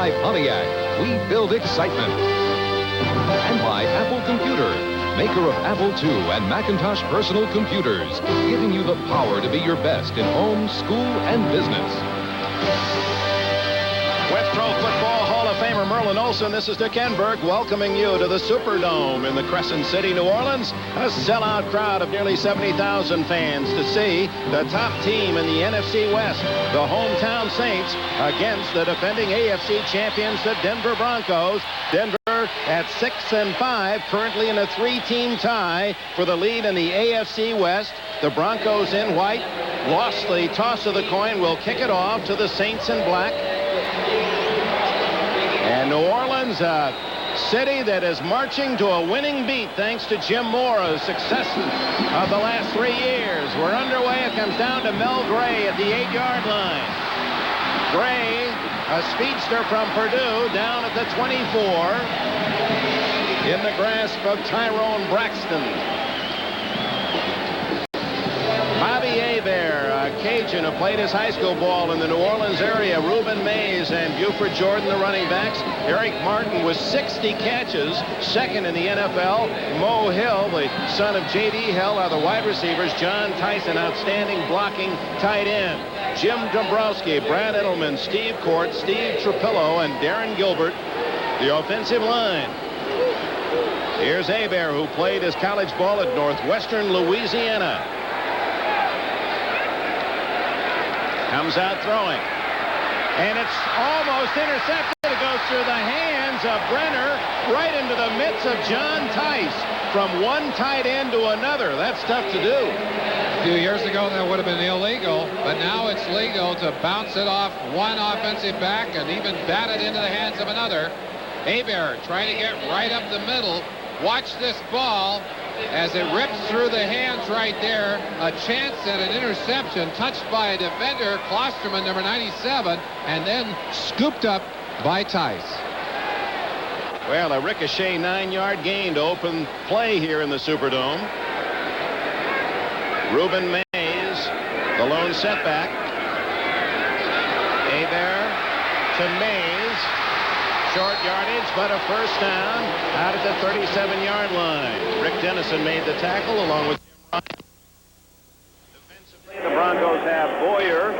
by Pontiac. We build excitement. And by Apple Computer, maker of Apple II and Macintosh personal computers, giving you the power to be your best in home, school, and business. With Pro Football Hall of Famer Merlin Olsen, this is Dick Enberg welcoming you to the Superdome in the Crescent City, New Orleans. A sellout crowd of nearly 70,000 fans to see the top team in the NFC West, the hometown Saints, against the defending AFC champions, the Denver Broncos. Denver at 6-5, currently in a 3-team tie for the lead in the AFC West. The Broncos in white lost the toss of the coin, will kick it off to the Saints in black. And New Orleans, a city that is marching to a winning beat thanks to Jim Mora's success of the last 3 years. We're underway. It comes down to Mel Gray at the 8-yard line. Gray, a speedster from Purdue, down at the 24 in the grasp of Tyrone Braxton. Bobby Hebert, a Cajun who played his high school ball in the New Orleans area. Reuben Mays and Buford Jordan, the running backs. Eric Martin with 60 catches, second in the NFL. Mo Hill, the son of J.D. Hill, are the wide receivers. John Tyson, outstanding blocking tight end. Jim Dombrowski, Brad Edelman, Steve Court, Steve Trapillo, and Darren Gilbert, the offensive line. Here's Hebert, who played his college ball at Northwestern Louisiana. Comes out throwing. And it's almost intercepted. It goes through the hands of Brenner right into the midst of John Tice. From one tight end to another. That's tough to do. A few years ago, that would have been illegal, but now it's legal to bounce it off one offensive back and even bat it into the hands of another. Hebert trying to get right up the middle. Watch this ball as it rips through the hands right there. A chance at an interception touched by a defender, Klosterman, number 97, and then scooped up by Tice. Well, a ricochet 9-yard gain to open play here in the Superdome. Reuben Mays, the lone setback. Hebert to Mays. Short yardage, but a first down out at the 37-yard line. Rick Dennison made the tackle along with Jim Ryan. Defensively, the Broncos have Boyer,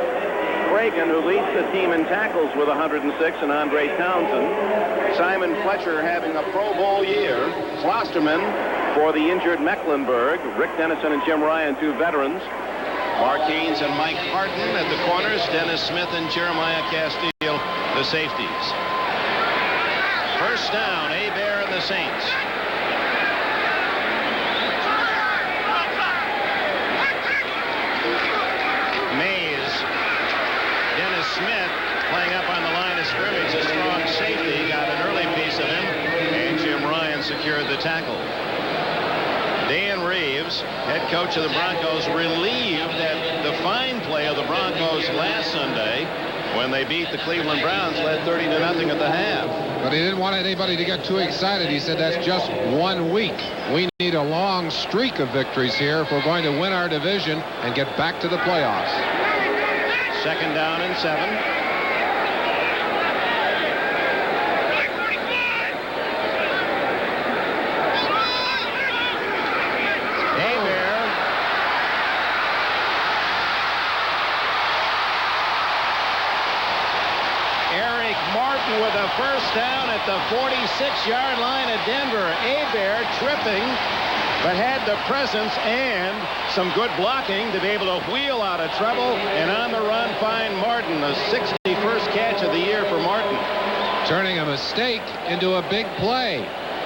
Reagan, who leads the team in tackles with 106, and Andre Townsend. Simon Fletcher having a Pro Bowl year. Klosterman for the injured Mecklenburg. Rick Dennison and Jim Ryan, 2 veterans. Mark Haynes and Mike Harton at the corners. Dennis Smith and Jeremiah Castile, the safeties. First down, Hebert and the Saints. Mays. Dennis Smith playing up on the line of scrimmage. A strong safety got an early piece of him, and Jim Ryan secured the tackle. Dan Reeves, head coach of the Broncos, relieved at the fine play of the Broncos last Sunday when they beat the Cleveland Browns, led 30-0 at the half. But he didn't want anybody to get too excited. He said that's just 1 week. We need a long streak of victories here if we're going to win our division and get back to the playoffs. Second down and 7. With a first down at the 46-yard line at Denver. Hebert tripping, but had the presence and some good blocking to be able to wheel out of trouble. And on the run, find Martin, the 61st catch of the year for Martin. Turning a mistake into a big play.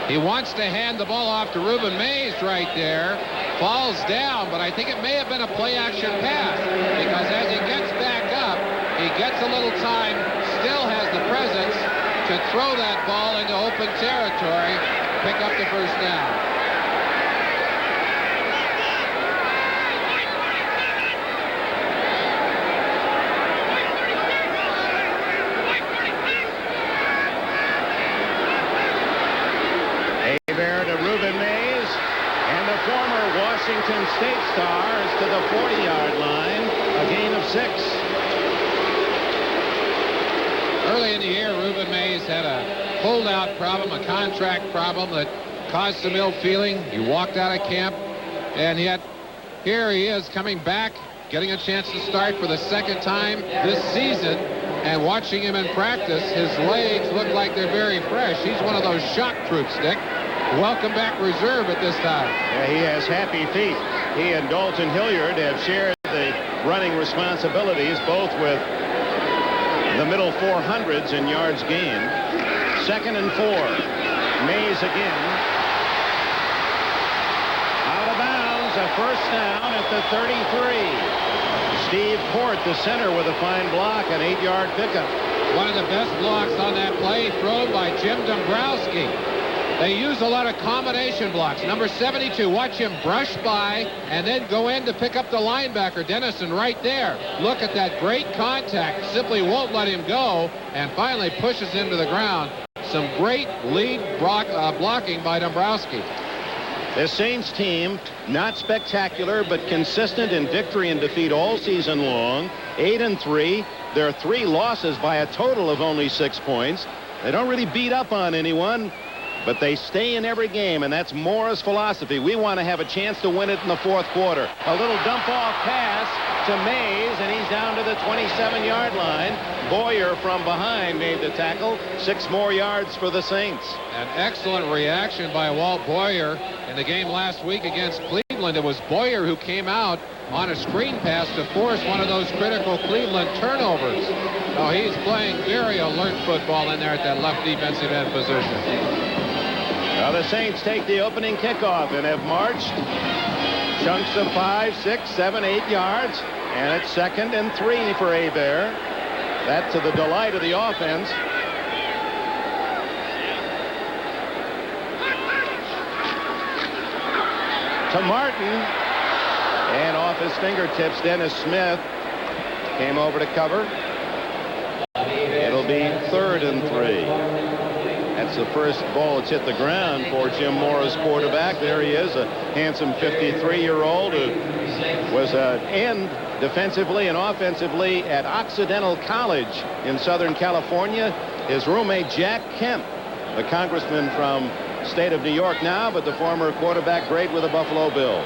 He wants to hand the ball off to Reuben Mays right there. Falls down, but I think it may have been a play-action pass, because as he gets back up, he gets a little time, still has the presence to throw that ball into open territory, pick up the first down. Hebert to Reuben Mays, and the former Washington State star is to the 40-yard line, a gain of 6. Early in the year, Reuben Mays Mays had a holdout problem, a contract problem that caused some ill feeling. He walked out of camp, and yet here he is coming back, getting a chance to start for the second time this season. And watching him in practice, his legs look like they're very fresh. He's one of those shock troops, Dick. Welcome back reserve at this time. Yeah, he has happy feet. He and Dalton Hilliard have shared the running responsibilities, both with the middle 400s in yards gained. 2nd and 4. Mays again. Out of bounds, a first down at the 33. Steve Port, the center, with a fine block, an 8-yard pickup. One of the best blocks on that play thrown by Jim Dombrowski. They use a lot of combination blocks. Number 72, watch him brush by and then go in to pick up the linebacker, Dennison, right there. Look at that great contact. Simply won't let him go and finally pushes him to the ground. Some great lead blocking by Dombrowski. The Saints team, not spectacular, but consistent in victory and defeat all season long. 8-3. Their 3 losses by a total of only 6 points. They don't really beat up on anyone, but they stay in every game, and that's Mora's philosophy. We want to have a chance to win it in the 4th quarter. A little dump-off pass to Mays, and he's down to the 27-yard line. Boyer from behind made the tackle. 6 more yards for the Saints. An excellent reaction by Walt Boyer in the game last week against Cleveland. It was Boyer who came out on a screen pass to force one of those critical Cleveland turnovers. Oh, he's playing very alert football in there at that left defensive end position. Now the Saints take the opening kickoff and have marched chunks of 5, 6, 7, 8 yards, and it's 2nd and 3 for Hebert. That to the delight of the offense. To Martin, and off his fingertips, Dennis Smith came over to cover. It'll be 3rd and 3. That's the first ball that's hit the ground for Jim Mora's quarterback. There he is, a handsome 53-year-old who was an end defensively and offensively at Occidental College in Southern California. His roommate, Jack Kemp, the congressman from the state of New York now, but the former quarterback great with the Buffalo Bills.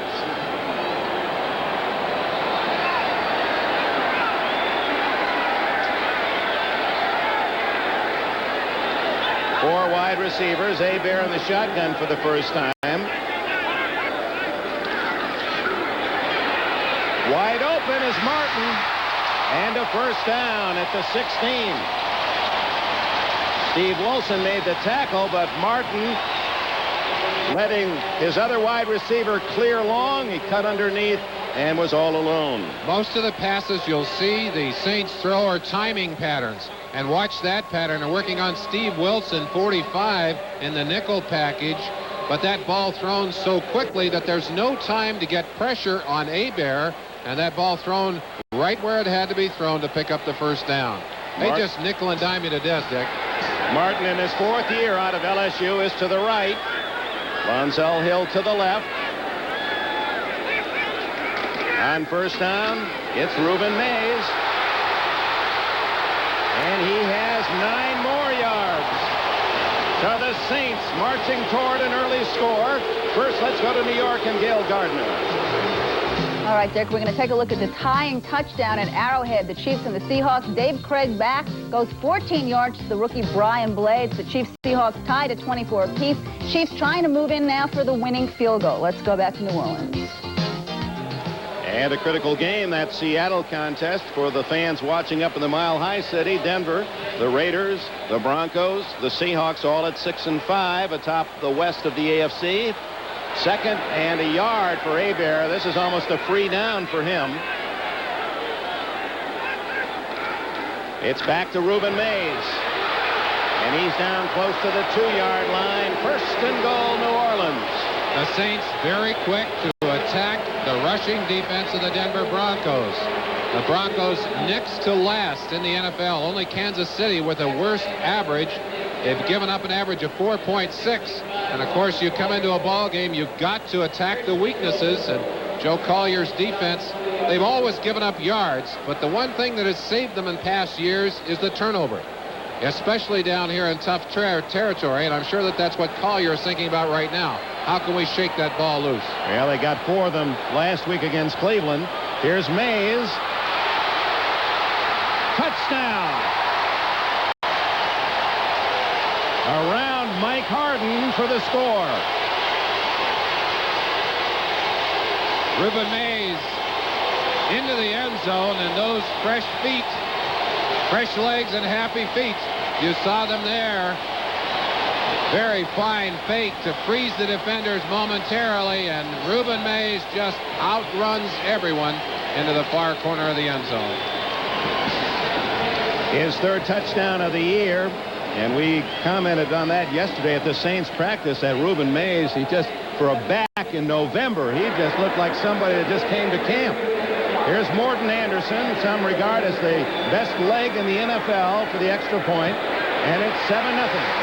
Four wide receivers. Hebert in the shotgun for the first time. Wide open is Martin. And a first down at the 16. Steve Wilson made the tackle, but Martin letting his other wide receiver clear long. He cut underneath and was all alone. Most of the passes you'll see the Saints throw are timing patterns. And watch that pattern. They're working on Steve Wilson, 45, in the nickel package. But that ball thrown so quickly that there's no time to get pressure on Hebert. And that ball thrown right where it had to be thrown to pick up the first down. They just nickel and dime you to death, Dick. Martin in his 4th year out of LSU is to the right. Lonzel Hill to the left. On first down, it's Reuben Mays. And he has 9 more yards. So the Saints marching toward an early score. First, let's go to New York and Gail Gardner. All right, Dick, we're going to take a look at the tying touchdown at Arrowhead. The Chiefs and the Seahawks. Dave Craig back, goes 14 yards to the rookie Brian Blades. The Chiefs-Seahawks tied at 24 apiece. Chiefs trying to move in now for the winning field goal. Let's go back to New Orleans. And a critical game, that Seattle contest for the fans watching up in the Mile High City. Denver, the Raiders, the Broncos, the Seahawks all at 6 and 5 atop the west of the AFC. 2nd and a yard for Hebert. This is almost a free down for him. It's back to Reuben Mays. And he's down close to the 2-yard line. 1st and goal, New Orleans. The Saints very quick to attack the rushing defense of the Denver Broncos. The Broncos next to last in the NFL. Only Kansas City with a worse average. They've given up an average of 4.6. And of course, you come into a ball game, you've got to attack the weaknesses. And Joe Collier's defense, they've always given up yards. But the one thing that has saved them in past years is the turnover. especially down here in tough territory, and I'm sure that that's what Collier is thinking about right now. How can we shake that ball loose? Well, they got 4 of them last week against Cleveland. Here's Mays. Touchdown. Around Mike Harden for the score. Reuben Mays into the end zone, and those fresh feet, fresh legs and happy feet, you saw them there. Very fine fake to freeze the defenders momentarily, and Reuben Mays just outruns everyone into the far corner of the end zone. His 3rd touchdown of the year, and we commented on that yesterday at the Saints practice at Reuben Mays. He just, for a back in November, he just looked like somebody that just came to camp. Here's Morton Anderson, some regard as the best leg in the NFL for the extra point, and it's 7-0.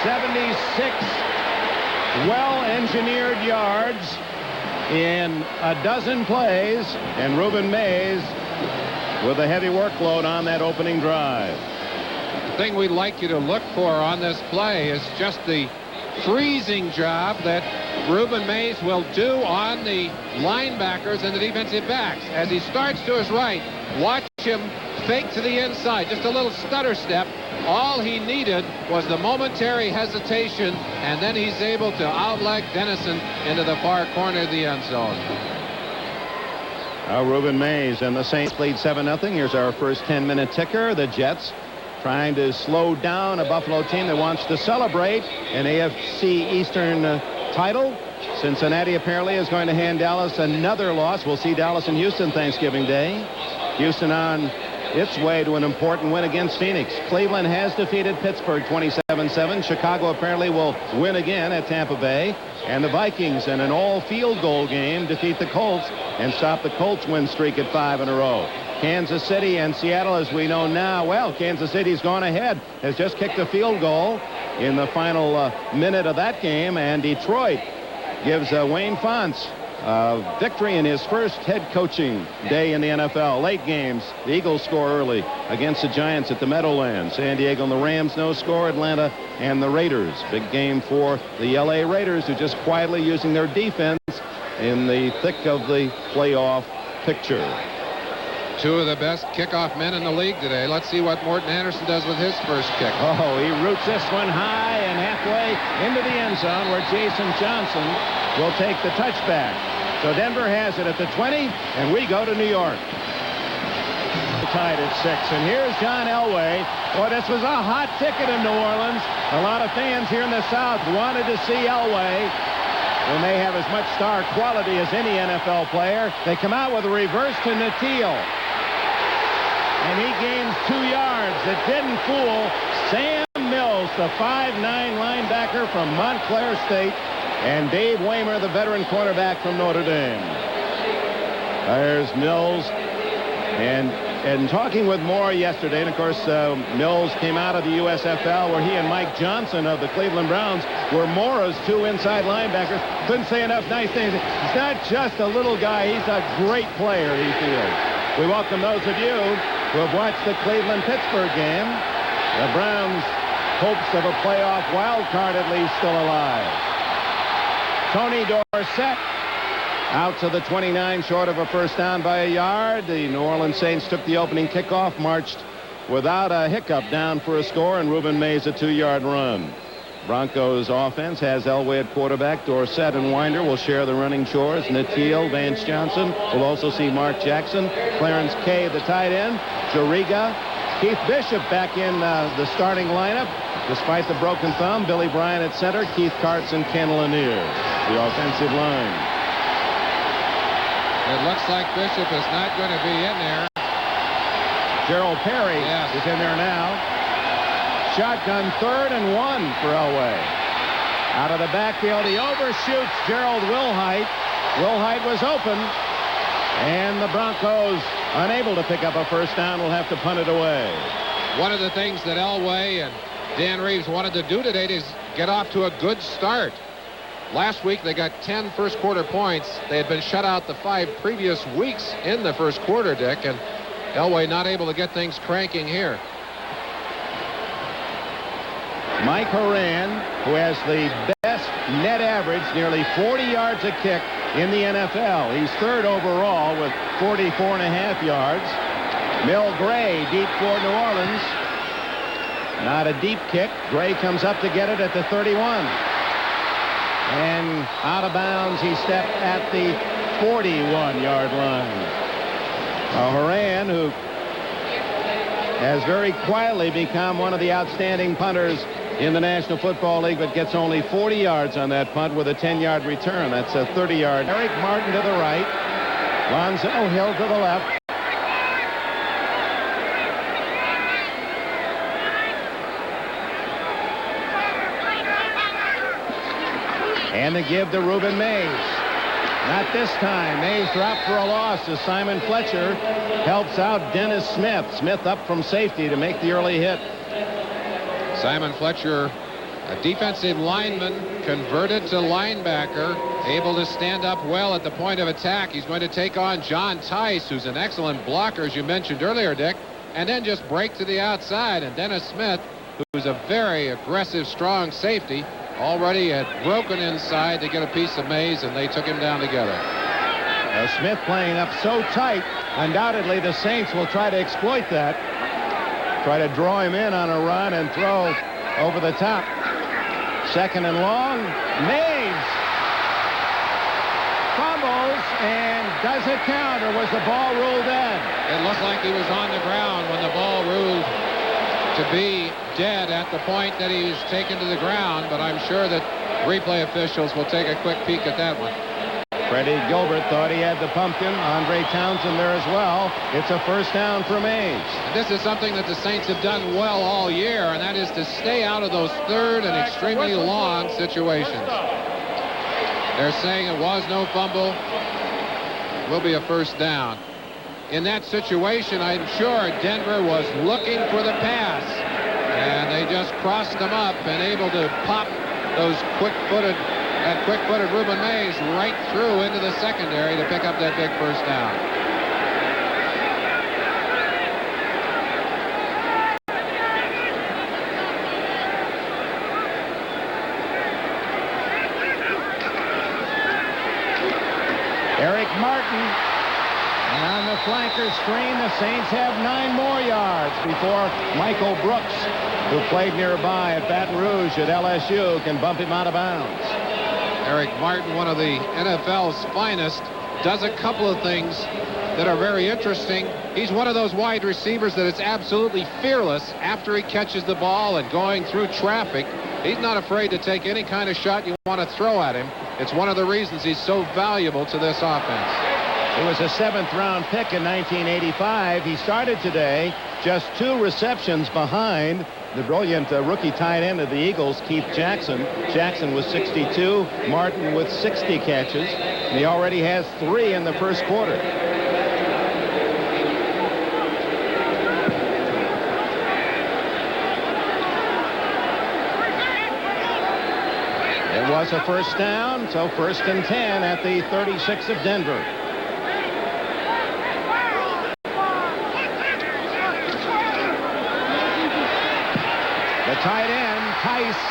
76 well-engineered yards in a dozen plays, and Reuben Mays with a heavy workload on that opening drive. The thing we'd like you to look for on this play is just the freezing job that Reuben Mays will do on the linebackers and the defensive backs. As he starts to his right, watch him fake to the inside, just a little stutter step. All he needed was the momentary hesitation, and then he's able to outleg Dennison into the far corner of the end zone. Reuben Mays and the Saints lead 7-0. Here's our first 10-minute ticker. The Jets trying to slow down a Buffalo team that wants to celebrate an AFC Eastern title. Cincinnati apparently is going to hand Dallas another loss. We'll see Dallas and Houston Thanksgiving Day. Houston on its way to an important win against Phoenix. Cleveland has defeated Pittsburgh 27-7. Chicago apparently will win again at Tampa Bay. And the Vikings, in an all-field goal game, defeat the Colts and stop the Colts win streak at 5 in a row. Kansas City and Seattle, as we know now, well, Kansas City's gone ahead, has just kicked a field goal in the final minute of that game, and Detroit gives Wayne Fontes victory in his first head coaching day in the NFL. Late games, the Eagles score early against the Giants at the Meadowlands. San Diego and the Rams, no score. Atlanta and the Raiders. Big game for the L.A. Raiders, who just quietly using their defense in the thick of the playoff picture. 2 of the best kickoff men in the league today. Let's see what Morton Anderson does with his first kick. Oh, he roots this one high and halfway into the end zone, where Jason Johnson will take the touchback. So Denver has it at the 20, and we go to New York. Tied at 6, and here's John Elway. Boy, this was a hot ticket in New Orleans. A lot of fans here in the South wanted to see Elway, when they have as much star quality as any NFL player. They come out with a reverse to Natil, and he gains 2 yards. It didn't fool Sam Mills, the 5'9" linebacker from Montclair State, and Dave Waymer, the veteran cornerback from Notre Dame. There's Mills, and talking with Moore yesterday, and of course Mills came out of the USFL, where he and Mike Johnson of the Cleveland Browns were Moore's 2 inside linebackers. Couldn't say enough nice things. He's not just a little guy, he's a great player, he feels. We welcome those of you who have watched the Cleveland-Pittsburgh game. The Browns' hopes of a playoff wild card at least still alive. Tony Dorsett out to the 29, short of a first down by a yard. The New Orleans Saints took the opening kickoff, marched without a hiccup down for a score, and Reuben Mays a 2-yard run. Broncos offense has Elway at quarterback. Dorsett and Winder will share the running chores. Natil, Vance Johnson. We'll also see Mark Jackson. Clarence Kay, the tight end. Jariga. Keith Bishop back in the starting lineup. Despite the broken thumb, Billy Bryan at center. Keith Karts and Ken Lanier, the offensive line. It looks like Bishop is not going to be in there. Gerald Perry is in there now. Shotgun 3rd and 1 for Elway. Out of the backfield, he overshoots Gerald Wilhite. Wilhite was open, and the Broncos, unable to pick up a first down, will have to punt it away. One of the things that Elway and Dan Reeves wanted to do today is get off to a good start. Last week they got 10 first quarter points. They had been shut out the 5 previous weeks in the first quarter, Dick, and Elway not able to get things cranking here. Mike Horan, who has the best net average, nearly 40 yards a kick in the NFL. He's third overall with 44.5 yards. Mill Gray, deep for New Orleans. Not a deep kick. Gray comes up to get it at the 31. And out of bounds, he stepped at the 41-yard line. Horan, who has very quietly become one of the outstanding punters in the National Football League, but gets only 40 yards on that punt with a 10-yard return. That's a 30-yard. Eric Martin to the right. Lonzo Hill to the left. And the give to Reuben Mays. Not this time. Mays dropped for a loss as Simon Fletcher helps out Dennis Smith. Smith up from safety to make the early hit. Simon Fletcher, a defensive lineman, converted to linebacker, able to stand up well at the point of attack. He's going to take on John Tice, who's an excellent blocker, as you mentioned earlier, Dick, and then just break to the outside. And Dennis Smith, who's a very aggressive, strong safety, already had broken inside to get a piece of Mays, and they took him down together. Smith playing up so tight. Undoubtedly, the Saints will try to exploit that. Try to draw him in on a run and throw over the top. Second and long. Mays fumbles, and does it count, or was the ball ruled dead? It looked like he was on the ground when the ball ruled to be dead at the point that he was taken to the ground, but I'm sure that replay officials will take a quick peek at that one. Freddie Gilbert thought he had the pumpkin. Andre Townsend there as well. It's a first down for Mays. This is something that the Saints have done well all year, and that is to stay out of those third and extremely long situations. They're saying it was no fumble. Will be a first down. In that situation, I'm sure Denver was looking for the pass, and they just crossed them up and able to pop those quick-footed Reuben Mays right through into the secondary to pick up that big first down. Eric Martin. And on the flanker screen, the Saints have 9 more yards before Michael Brooks, who played nearby at Baton Rouge at LSU, can bump him out of bounds. Eric Martin, one of the NFL's finest, does a couple of things that are very interesting. He's one of those wide receivers that is absolutely fearless after he catches the ball and going through traffic. He's not afraid to take any kind of shot you want to throw at him. It's one of the reasons he's so valuable to this offense. He was a 7th-round pick in 1985. He started today just 2 receptions behind the brilliant rookie tight end of the Eagles, Keith Jackson. Jackson was 62, Martin with 60 catches, and he already has 3 in the first quarter. It was a first down, so 1st and 10 at the 36 of Denver. The tight end, Tice,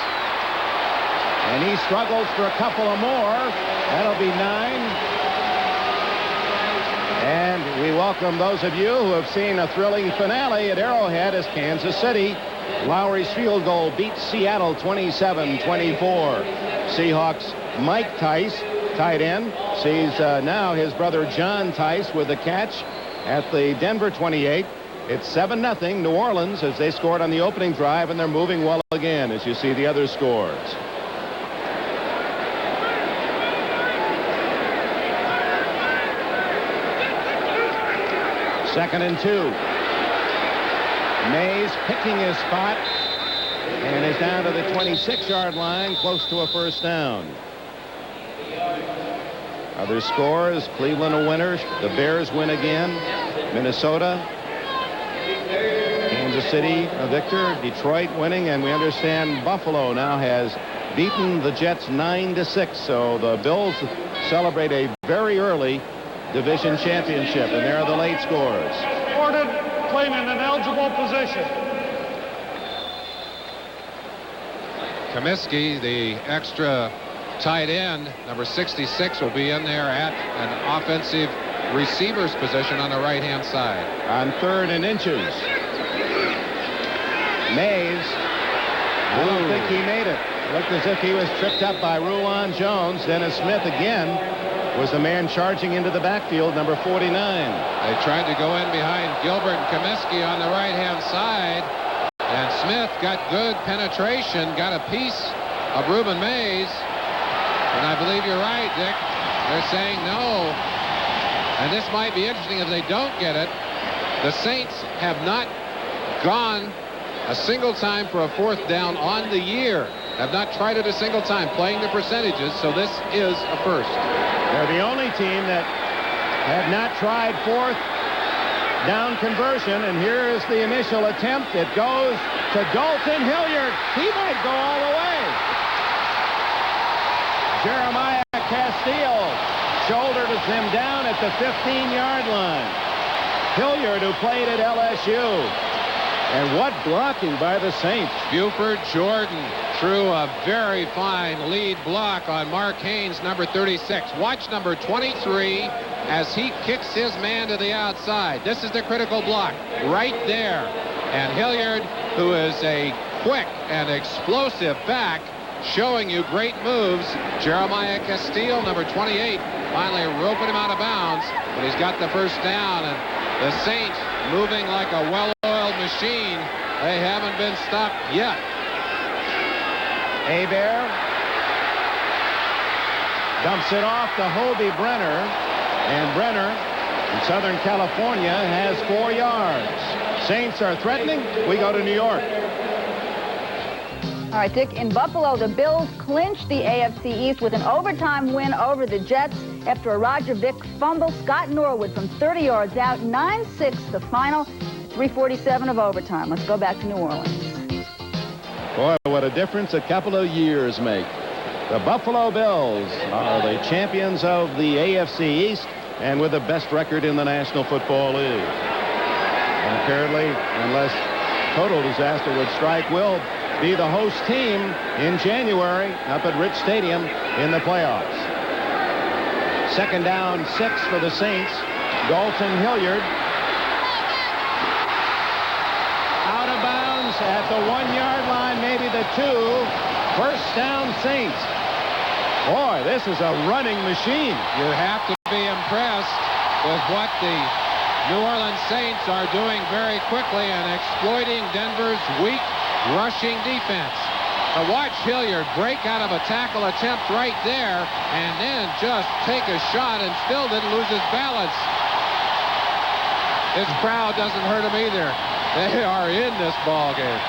and he struggles for a couple of more. That'll be 9. And we welcome those of you who have seen a thrilling finale at Arrowhead as Kansas City, Lowry's field goal beats Seattle 27-24. Seahawks Mike Tice, tight end, sees now his brother John Tice with the catch at the Denver 28. It's 7-0 New Orleans as they scored on the opening drive, and they're moving well again as you see the other scores. Second and 2. Mays picking his spot and is down to the 26-yard line, close to a first down. Other scores: Cleveland a winner, the Bears win again, Minnesota, Kansas City a victor, Detroit winning, and we understand Buffalo now has beaten the Jets 9-6. So the Bills celebrate a very early division championship, and there are the late scores. Ordered, playing in an eligible position. Comiskey, the extra tight end, number 66, will be in there at an offensive receiver's position on the right-hand side. On 3rd and inches. Mays. I don't think he made it. Looked as if he was tripped up by Ruan Jones. Dennis Smith again was the man charging into the backfield, number 49. They tried to go in behind Gilbert and Comiskey on the right-hand side, and Smith got good penetration, got a piece of Reuben Mays, and I believe you're right, Dick. They're saying no, and this might be interesting if they don't get it. The Saints have not gone a single time for a 4th down on the year. Have not tried it a single time, playing the percentages, so this is a first. They're the only team that have not tried 4th down conversion, and here is the initial attempt. It goes to Dalton Hilliard. He might go all the way. Jeremiah Castile shoulders him down at the 15-yard line. Hilliard, who played at LSU. And what blocking by the Saints. Buford Jordan threw a very fine lead block on Mark Haynes, number 36. Watch number 23 as he kicks his man to the outside. This is the critical block right there. And Hilliard, who is a quick and explosive back, showing you great moves. Jeremiah Castile, number 28, finally roping him out of bounds, but he's got the first down, and the Saints moving like a well-oiled machine. They haven't been stopped yet. Hebert dumps it off to Hobie Brenner, and Brenner in Southern California has 4 yards. Saints are threatening. We go to New York. All right, Dick, in Buffalo, the Bills clinched the AFC East with an overtime win over the Jets after a Roger Vick fumble. Scott Norwood from 30 yards out, 9-6 the final, 3:47 of overtime. Let's go back to New Orleans. Boy, what a difference a couple of years make. The Buffalo Bills are the champions of the AFC East and with the best record in the National Football League. And apparently, unless total disaster would strike, will be the host team in January up at Rich Stadium in the playoffs. 2nd down, 6 for the Saints. Dalton Hilliard out of bounds at the 1-yard line, maybe the 2. First down, Saints. Boy, this is a running machine. You have to be impressed with what the New Orleans Saints are doing very quickly and exploiting Denver's weak rushing defense. To watch Hilliard break out of a tackle attempt right there and then just take a shot and still didn't lose his balance. His crowd doesn't hurt him either. They are in this ball game.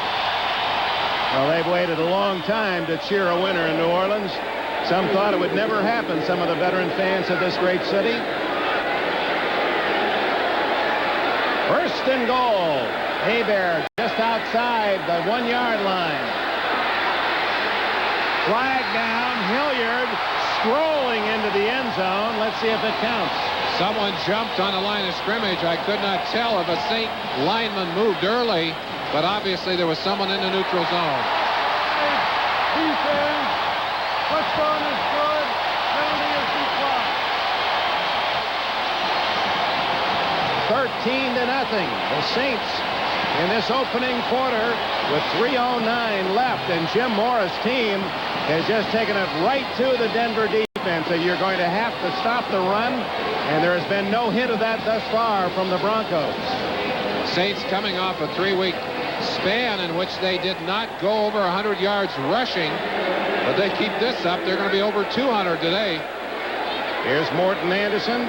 Well, they've waited a long time to cheer a winner in New Orleans. Some thought it would never happen, some of the veteran fans of this great city. First and goal. Hebert just outside the 1-yard line. Flag down. Hilliard strolling into the end zone. Let's see if it counts. Someone jumped on the line of scrimmage. I could not tell if a Saint lineman moved early, but obviously there was someone in the neutral zone. Defense. Touchdown is good. Penalty is the clock. 13-0. The Saints in this opening quarter with 3:09 left, and Jim Mora's team has just taken it right to the Denver defense. So you're going to have to stop the run, and there has been no hint of that thus far from the Broncos. Saints coming off a 3-week span in which they did not go over 100 yards rushing, but they keep this up, they're going to be over 200 today. Here's Morton Anderson.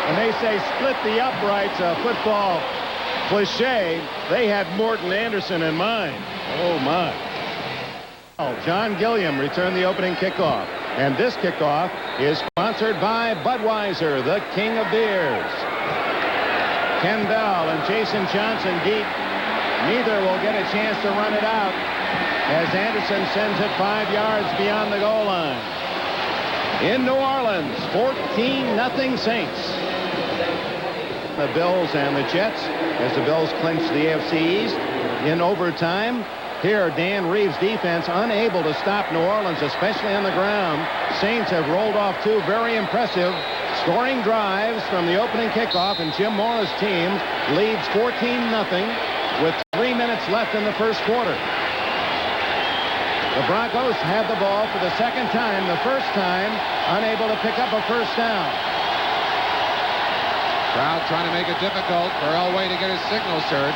When they say split the uprights, a football cliche, they had Morton Anderson in mind. Oh, my. John Gilliam returned the opening kickoff. And this kickoff is sponsored by Budweiser, the king of beers. Ken Bell and Jason Johnson deep. Neither will get a chance to run it out as Anderson sends it 5 yards beyond the goal line. In New Orleans, 14-0 Saints. the Bills and the Jets as the Bills clinch the AFC East in overtime. Here, Dan Reeves' defense unable to stop New Orleans, especially on the ground. Saints have rolled off two very impressive scoring drives from the opening kickoff, and Jim Mora's team leads 14-0 with 3 minutes left in the first quarter. The Broncos have the ball for the second time, the first time unable to pick up a first down. Crowd trying to make it difficult for Elway to get his signals heard.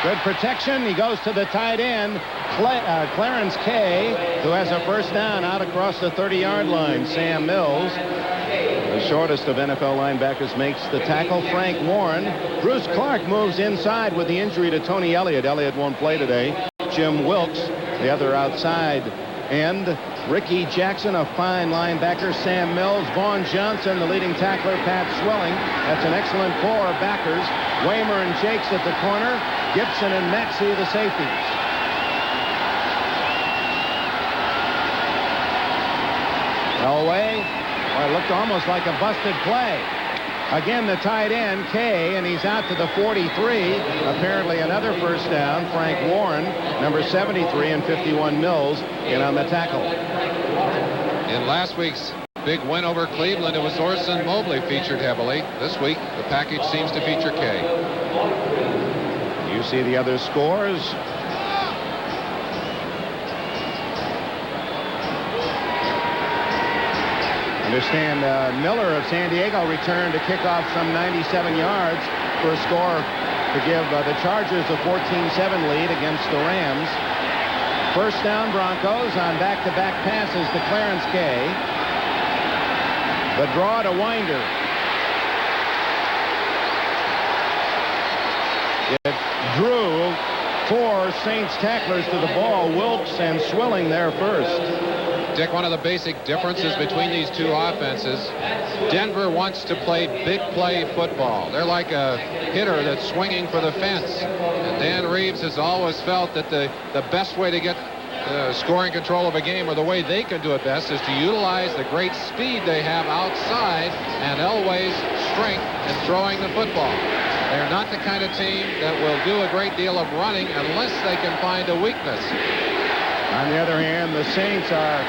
Good protection. He goes to the tight end, Clarence Kay, who has a first down out across the 30-yard line. Sam Mills, the shortest of NFL linebackers, makes the tackle. Frank Warren. Bruce Clark moves inside with the injury to Tony Elliott. Elliott won't play today. Jim Wilkes, the other outside end. Ricky Jackson, a fine linebacker. Sam Mills. Vaughn Johnson, the leading tackler. Pat Swilling. That's an excellent core of backers. Waymer and Jakes at the corner. Gibson and Maxey, the safeties. Elway, well, it looked almost like a busted play. Again, the tight end, Kay, and he's out to the 43. Apparently another first down. Frank Warren, number 73, and 51 Mills in on the tackle. In last week's big win over Cleveland, it was Orson Mobley featured heavily. This week, the package seems to feature Kay. You see the other scores. Understand Miller of San Diego returned to kick off some 97 yards for a score to give the Chargers a 14-7 lead against the Rams. First down Broncos on back-to-back passes to Clarence Kay. The draw to Winder. It drew 4 Saints tacklers to the ball. Wilkes and Swilling there first. Dick, one of the basic differences between these two offenses, Denver wants to play big play football. They're like a hitter that's swinging for the fence. And Dan Reeves has always felt that the best way to get scoring control of a game, or the way they can do it best, is to utilize the great speed they have outside and Elway's strength in throwing the football. They're not the kind of team that will do a great deal of running unless they can find a weakness. On the other hand, the Saints are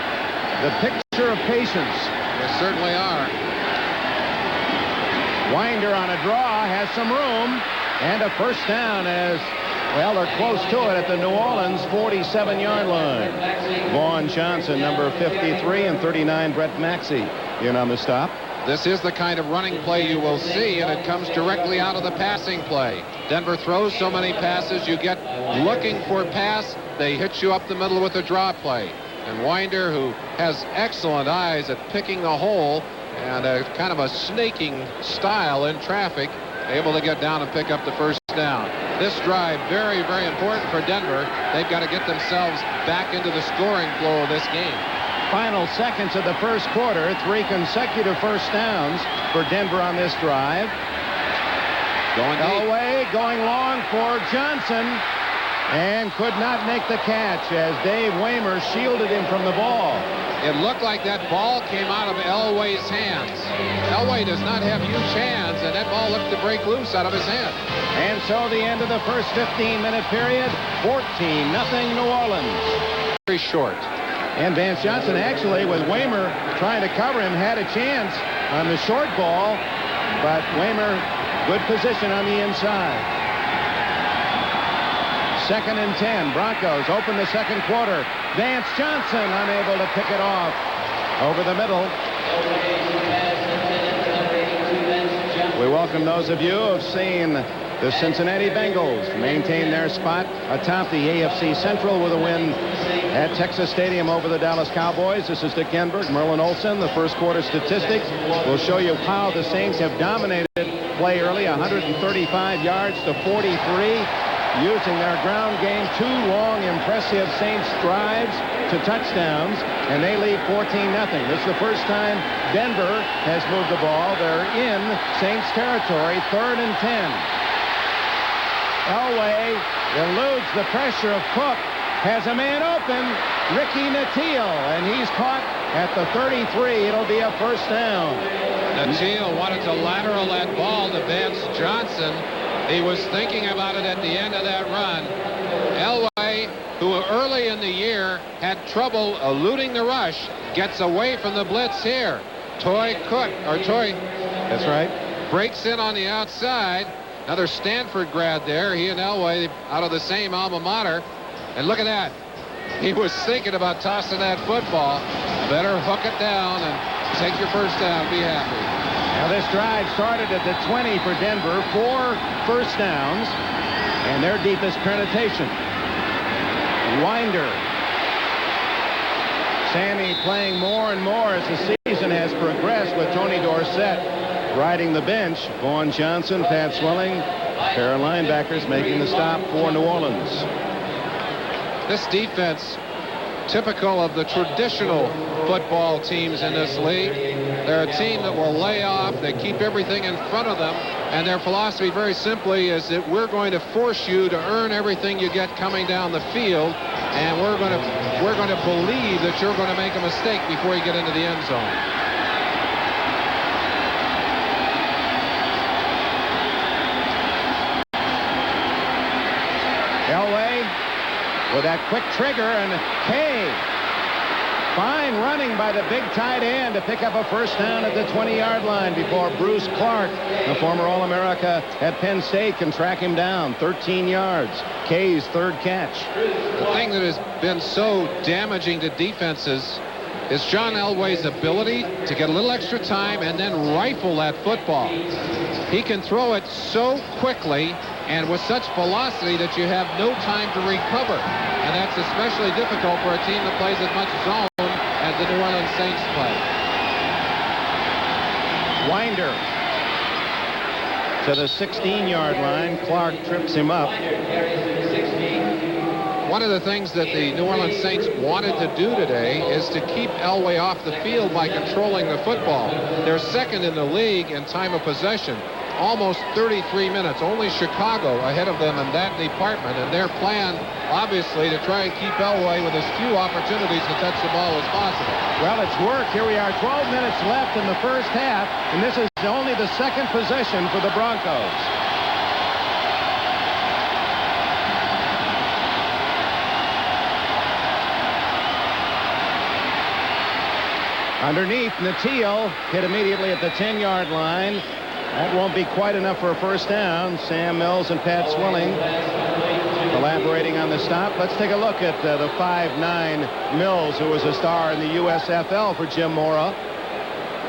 the picture of patience. They certainly are. Winder on a draw has some room, and a first down as, well, they're close to it at the New Orleans 47-yard line. Vaughn Johnson, number 53, and 39, Brett Maxey, in on the stop. This is the kind of running play you will see, and it comes directly out of the passing play. Denver throws so many passes, you get looking for pass, they hit you up the middle with a draw play. And Winder, who has excellent eyes at picking the hole and a kind of a snaking style in traffic, able to get down and pick up the first down. This drive very, very important for Denver. They've got to get themselves back into the scoring flow of this game. Final seconds of the first quarter, 3 consecutive first downs for Denver on this drive. Elway going long for Johnson, and could not make the catch as Dave Waymer shielded him from the ball. It looked like that ball came out of Elway's hands. Elway does not have huge hands, and that ball looked to break loose out of his hand. And so the end of the first 15-minute period, 14-0 New Orleans. Very short. And Vance Johnson, actually, with Waymer trying to cover him, had a chance on the short ball, but Waymer, good position on the inside. 2nd and 10. Broncos open the second quarter. Vance Johnson unable to pick it off over the middle. We welcome those of you who have seen the Cincinnati Bengals maintain their spot atop the AFC Central with a win at Texas Stadium over the Dallas Cowboys. This is Dick Enberg, Merlin Olsen. The first quarter statistics will show you how the Saints have dominated play early, 135 yards to 43. Using their ground game, 2 long, impressive Saints drives to touchdowns, and they lead 14-0. This is the first time Denver has moved the ball. They're in Saints territory, 3rd and 10. Elway eludes the pressure of Cook, has a man open, Ricky Nattiel, and he's caught at the 33. It'll be a first down. Teal wanted to lateral that ball to Vance Johnson. He was thinking about it at the end of that run. Elway, who early in the year had trouble eluding the rush, gets away from the blitz here. That's right, breaks in on the outside. Another Stanford grad there. He and Elway out of the same alma mater. And look at that. He was thinking about tossing that football. Better hook it down and take your first down. Be happy. Now this drive started at the 20 for Denver. 4 first downs and their deepest penetration. Winder. Sammy playing more and more as the season has progressed with Tony Dorsett riding the bench. Vaughn Johnson, Pat Swilling, pair of linebackers making the stop for New Orleans. This defense, typical of the traditional football teams in this league. They're a team that will lay off. They keep everything in front of them. And their philosophy, very simply, is that we're going to force you to earn everything you get coming down the field. And we're going to believe that you're going to make a mistake before you get into the end zone. Elway with that quick trigger, and Kay. Fine running by the big tight end to pick up a first down at the 20-yard line before Bruce Clark, the former All-America at Penn State, can track him down 13 yards. Kay's third catch. The thing that has been so damaging to defenses is John Elway's ability to get a little extra time and then rifle that football. He can throw it so quickly and with such velocity that you have no time to recover. And that's especially difficult for a team that plays as much zone as the New Orleans Saints play. Winder to the 16-yard line. Clark trips him up. One of the things that the New Orleans Saints wanted to do today is to keep Elway off the field by controlling the football. They're second in the league in time of possession. Almost 33 minutes. Only Chicago ahead of them in that department. And their plan, obviously, to try and keep Elway with as few opportunities to touch the ball as possible. Well, it's worked. Here we are, 12 minutes left in the first half, and this is only the second possession for the Broncos. Underneath, Natil hit immediately at the 10-yard line. That won't be quite enough for a first down. Sam Mills and Pat Swilling collaborating on the stop. Let's take a look at the 5'9" Mills, who was a star in the USFL for Jim Mora.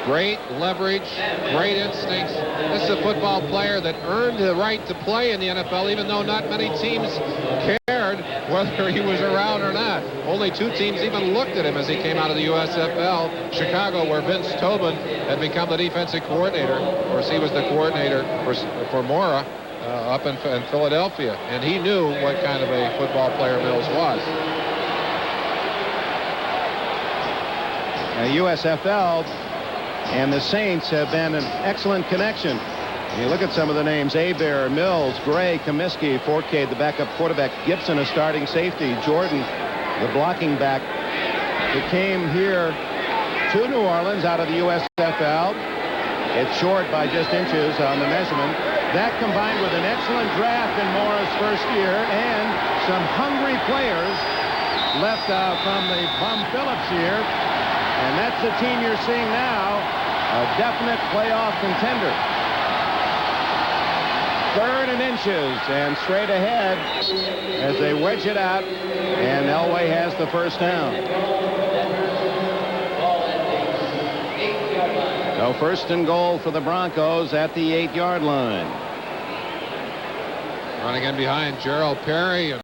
Great leverage, great instincts. This is a football player that earned the right to play in the NFL, even though not many teams cared whether he was around or not. Only 2 teams even looked at him as he came out of the USFL. Chicago, where Vince Tobin had become the defensive coordinator. Of course, he was the coordinator for Mora up in Philadelphia, and he knew what kind of a football player Mills was. USFL and the Saints have been an excellent connection. You look at some of the names: Hebert, Mills, Gray, Comiskey, Forcade, the backup quarterback, Gibson, a starting safety, Jordan, the blocking back, who came here to New Orleans out of the USFL. It's short by just inches on the measurement. That combined with an excellent draft in Mora's first year and some hungry players left from the Bum Phillips year. And that's the team you're seeing now, a definite playoff contender. 3rd and inches, and straight ahead as they wedge it out, and Elway has the first down. So 1st and goal for the Broncos at the 8-yard line. Running in behind Gerald Perry and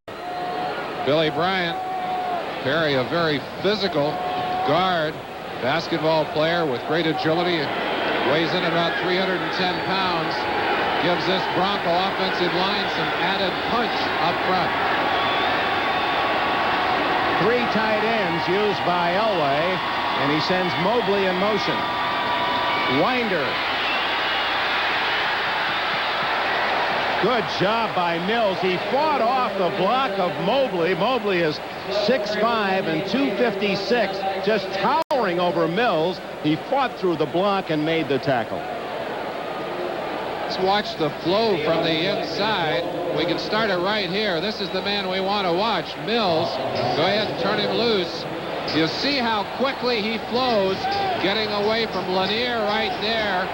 Billy Bryant. Perry, a very physical guard, basketball player with great agility, weighs in about 310 pounds, gives this Bronco offensive line some added punch up front. 3 tight ends used by Elway, and he sends Mobley in motion. Winder. Good job by Mills. He fought off the block of Mobley. Mobley is 6'5" and 256, just towering towering over Mills. He fought through the block and made the tackle. Let's watch the flow from the inside. We can start it right here. This is the man we want to watch, Mills. Go ahead and turn him loose. You see how quickly he flows, getting away from Lanier right there.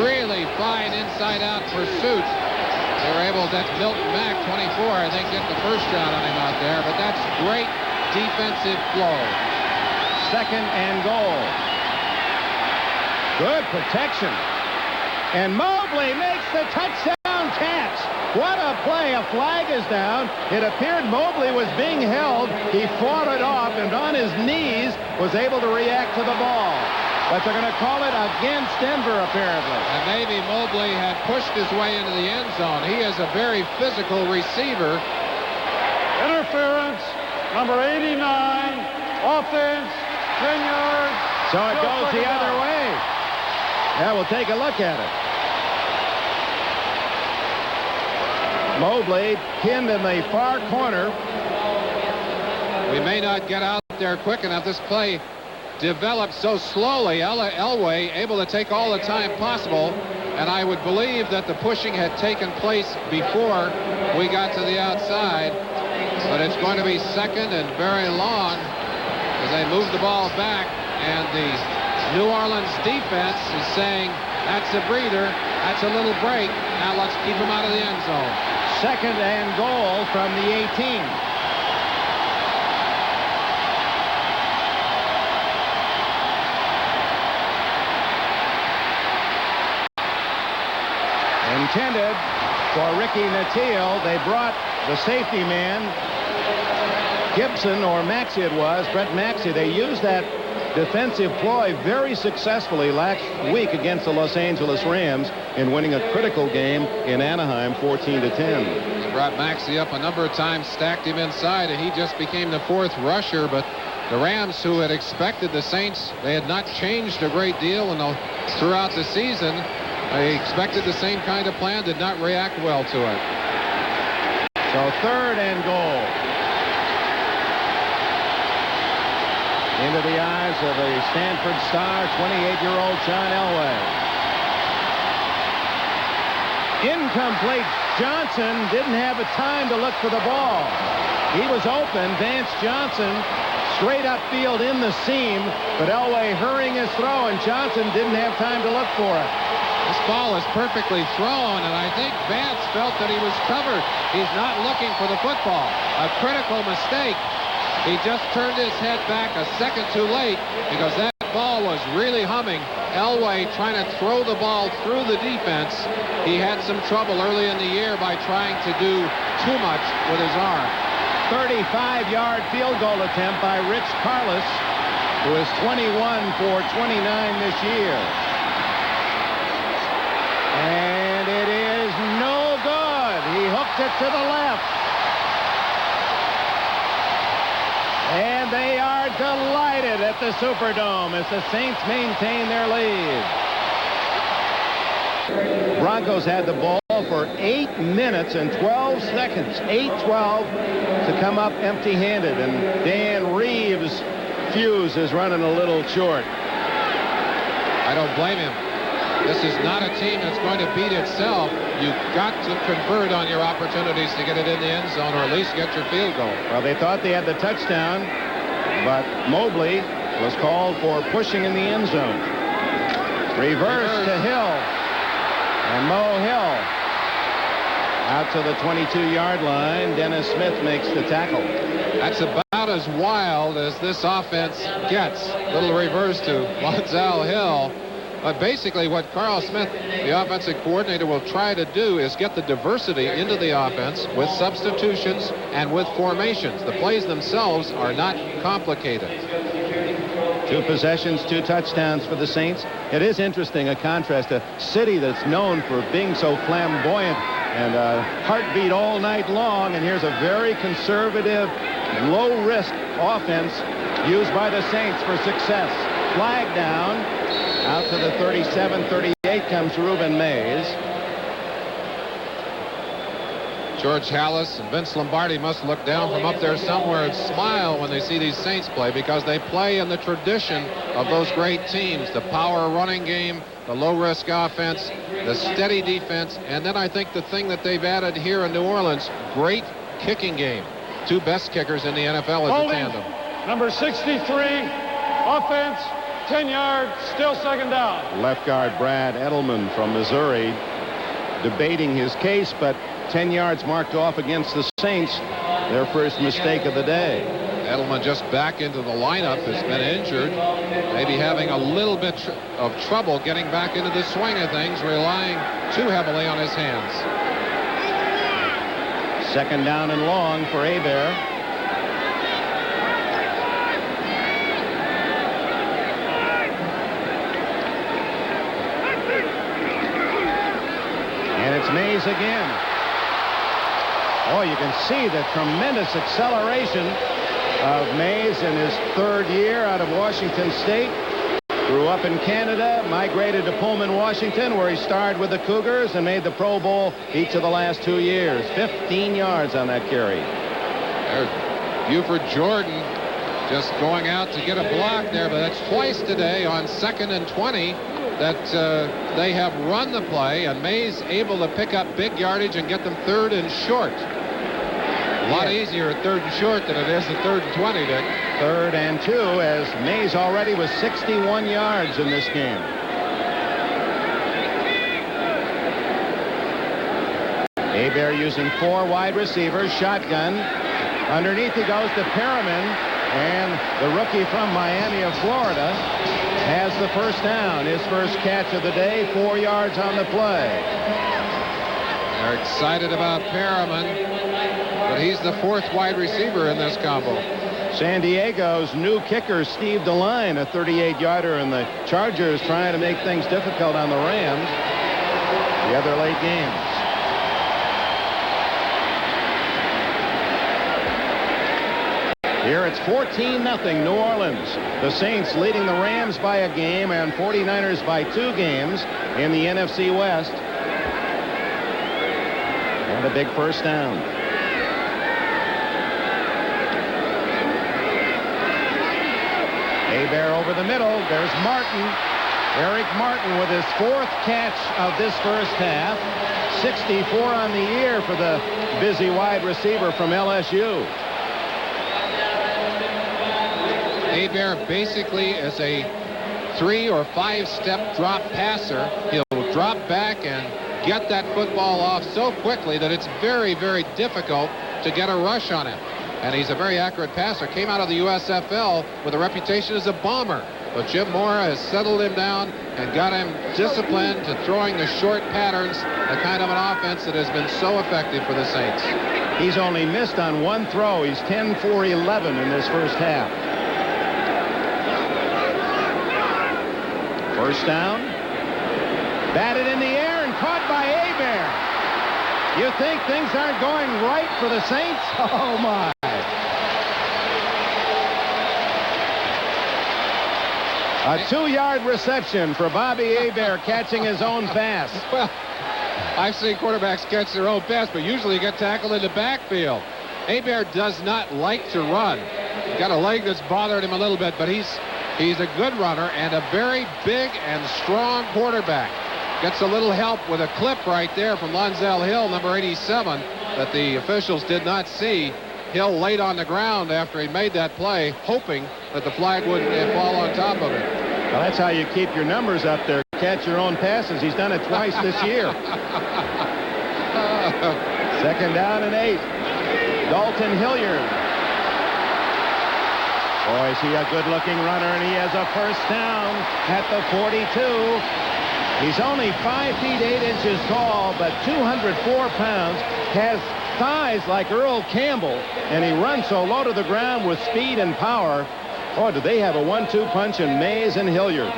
Really fine inside-out pursuit. They were able to, Milton Mack, 24, I think, get the first shot on him out there, but that's great defensive flow. 2nd and goal. Good protection. And Mobley makes the touchdown catch. What a play. A flag is down. It appeared Mobley was being held. He fought it off and on his knees was able to react to the ball. But they're going to call it against Denver, apparently. And maybe Mobley had pushed his way into the end zone. He is a very physical receiver. Interference, number 89, offense, 10 yards. So it goes the other way. Yeah, we'll take a look at it. Mobley pinned in the far corner. We may not get out there quick enough. This play developed so slowly. Elway able to take all the time possible, and I would believe that the pushing had taken place before we got to the outside, but it's going to be second and very long as they move the ball back, and the New Orleans defense is saying that's a breather, that's a little break, now let's keep him out of the end zone. 2nd and goal from the 18. Intended for Ricky Nattiel. They brought the safety man, Gibson, or Maxey it was, Brett Maxey. They used that defensive ploy very successfully last week against the Los Angeles Rams in winning a critical game in Anaheim 14-10. He brought Maxey up a number of times, stacked him inside, and he just became the 4th rusher. But the Rams, who had expected the Saints, they had not changed a great deal throughout the season. They expected the same kind of plan, did not react well to it. So 3rd and goal. Into the eyes of the Stanford star, 28-year-old John Elway. Incomplete. Johnson didn't have a time to look for the ball. He was open. Vance Johnson straight upfield in the seam, but Elway hurrying his throw, and Johnson didn't have time to look for it. This ball is perfectly thrown, and I think Vance felt that he was covered. He's not looking for the football. A critical mistake. He just turned his head back a second too late because that ball was really humming. Elway trying to throw the ball through the defense. He had some trouble early in the year by trying to do too much with his arm. 35-yard field goal attempt by Rich Carlos, who is 21 for 29 this year. And it is no good. He hooked it to the left. And they are delighted at the Superdome as the Saints maintain their lead. Broncos had the ball for 8 minutes and 12 seconds. 8-12 to come up empty-handed. And Dan Reeves' fuse is running a little short. I don't blame him. This is not a team that's going to beat itself. You've got to convert on your opportunities to get it in the end zone or at least get your field goal. Well, they thought they had the touchdown, but Mobley was called for pushing in the end zone. Reverse to Hill. And Mo Hill out to the 22-yard line. Dennis Smith makes the tackle. That's about as wild as this offense gets. Little reverse to Monzel Hill. But basically what Carl Smith, the offensive coordinator, will try to do is get the diversity into the offense with substitutions and with formations. The plays themselves are not complicated. 2 possessions, 2 touchdowns for the Saints. It is interesting, a contrast, a city that's known for being so flamboyant and heartbeat all night long, and here's a very conservative, low-risk offense used by the Saints for success. Flag down. Out to the 37-38 comes Reuben Mays. George Halas and Vince Lombardi must look down from up there somewhere and smile when they see these Saints play, because they play in the tradition of those great teams. The power running game, the low-risk offense, the steady defense, and then I think the thing that they've added here in New Orleans, great kicking game. Two best kickers in the NFL as a tandem. Number 63, offense, 10 yards, still second down. Left guard Brad Edelman from Missouri debating his case, but 10 yards marked off against the Saints, their first mistake of the day. Edelman just back into the lineup, has been injured, maybe having a little bit of trouble getting back into the swing of things, relying too heavily on his hands. Second down and long for Hebert. And it's Mays again. Oh, you can see the tremendous acceleration of Mays in his third year out of Washington State. Grew up in Canada, migrated to Pullman, Washington, where he starred with the Cougars and made the Pro Bowl each of the last 2 years. 15 yards on that carry. There's Buford Jordan just going out to get a block there, but that's twice today on 2nd and 20 that they have run the play, and Mays able to pick up big yardage and get them 3rd and short. A lot easier at 3rd and short than it is at 3rd and 20, Dick. 3rd and 2, as Mays already was 61 yards in this game. Hebert using 4 wide receivers, shotgun. Underneath he goes to Perriman, and the rookie from Miami of Florida has the first down. His first catch of the day, 4 yards on the play. They're excited about Perriman, but he's the 4th wide receiver in this combo. San Diego's new kicker, Steve DeLine, a 38-yarder, and the Chargers trying to make things difficult on the Rams. The other late games. Here it's 14-0 New Orleans. The Saints leading the Rams by a game and 49ers by 2 games in the NFC West. And a big first down. Hebert over the middle. There's Martin. Eric Martin with his 4th catch of this first half. 64 on the year for the busy wide receiver from LSU. Hebert basically is a 3 or 5 step drop passer. He'll drop back and get that football off so quickly that it's very, very difficult to get a rush on him. And he's a very accurate passer. Came out of the USFL with a reputation as a bomber. But Jim Mora has settled him down and got him disciplined to throwing the short patterns, the kind of an offense that has been so effective for the Saints. He's only missed on 1 throw. He's 10 for 11 in this first half. First down. Batted in the air and caught by Hebert. You think things aren't going right for the Saints? Oh, my. A 2-yard reception for Bobby Hebert, catching his own pass. Well, I've seen quarterbacks catch their own pass, but usually you get tackled in the backfield. Hebert does not like to run. He's got a leg that's bothered him a little bit, but he's a good runner and a very big and strong quarterback. Gets a little help with a clip right there from Lonzel Hill, number 87, that the officials did not see. Hill laid on the ground after he made that play, hoping that the flag wouldn't fall on top of it. Well, that's how you keep your numbers up there. Catch your own passes. He's done it twice this year. Second down and 8. Dalton Hilliard. Boy, is he a good-looking runner, and he has a first down at the 42. He's only 5 feet 8 inches tall, but 204 pounds, has thighs like Earl Campbell, and he runs so low to the ground with speed and power. Oh, do they have a 1-2 punch in Mays and Hilliard.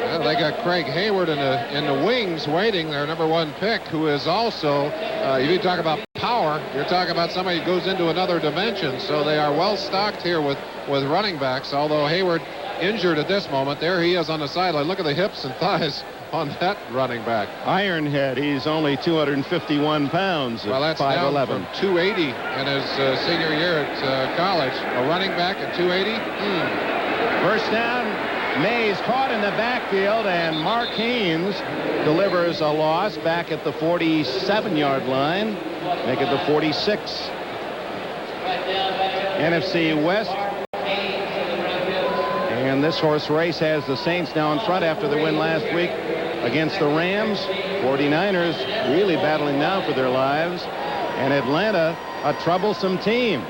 Well, they got Craig Hayward in the wings waiting, their number 1 pick, who is also, if you talk about power, you're talking about somebody who goes into another dimension. So they are well stocked here with running backs, although Hayward injured at this moment. There he is on the sideline. Look at the hips and thighs on that running back. Ironhead. He's only 251 pounds. Well, that's 5'11". down from 280 in his senior year at college. A running back at 280. First down. Mays caught in the backfield, and Mark Haynes delivers a loss back at the 47-yard line. Make it the 46. NFC West. And this horse race has the Saints now in front after the win last week against the Rams. 49ers really battling now for their lives. And Atlanta, a troublesome team,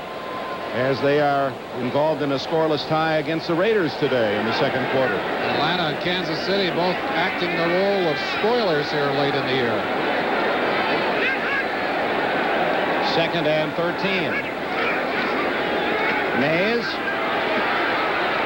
as they are involved in a scoreless tie against the Raiders today in the second quarter. Atlanta and Kansas City both acting the role of spoilers here late in the year. Second and 13. Mays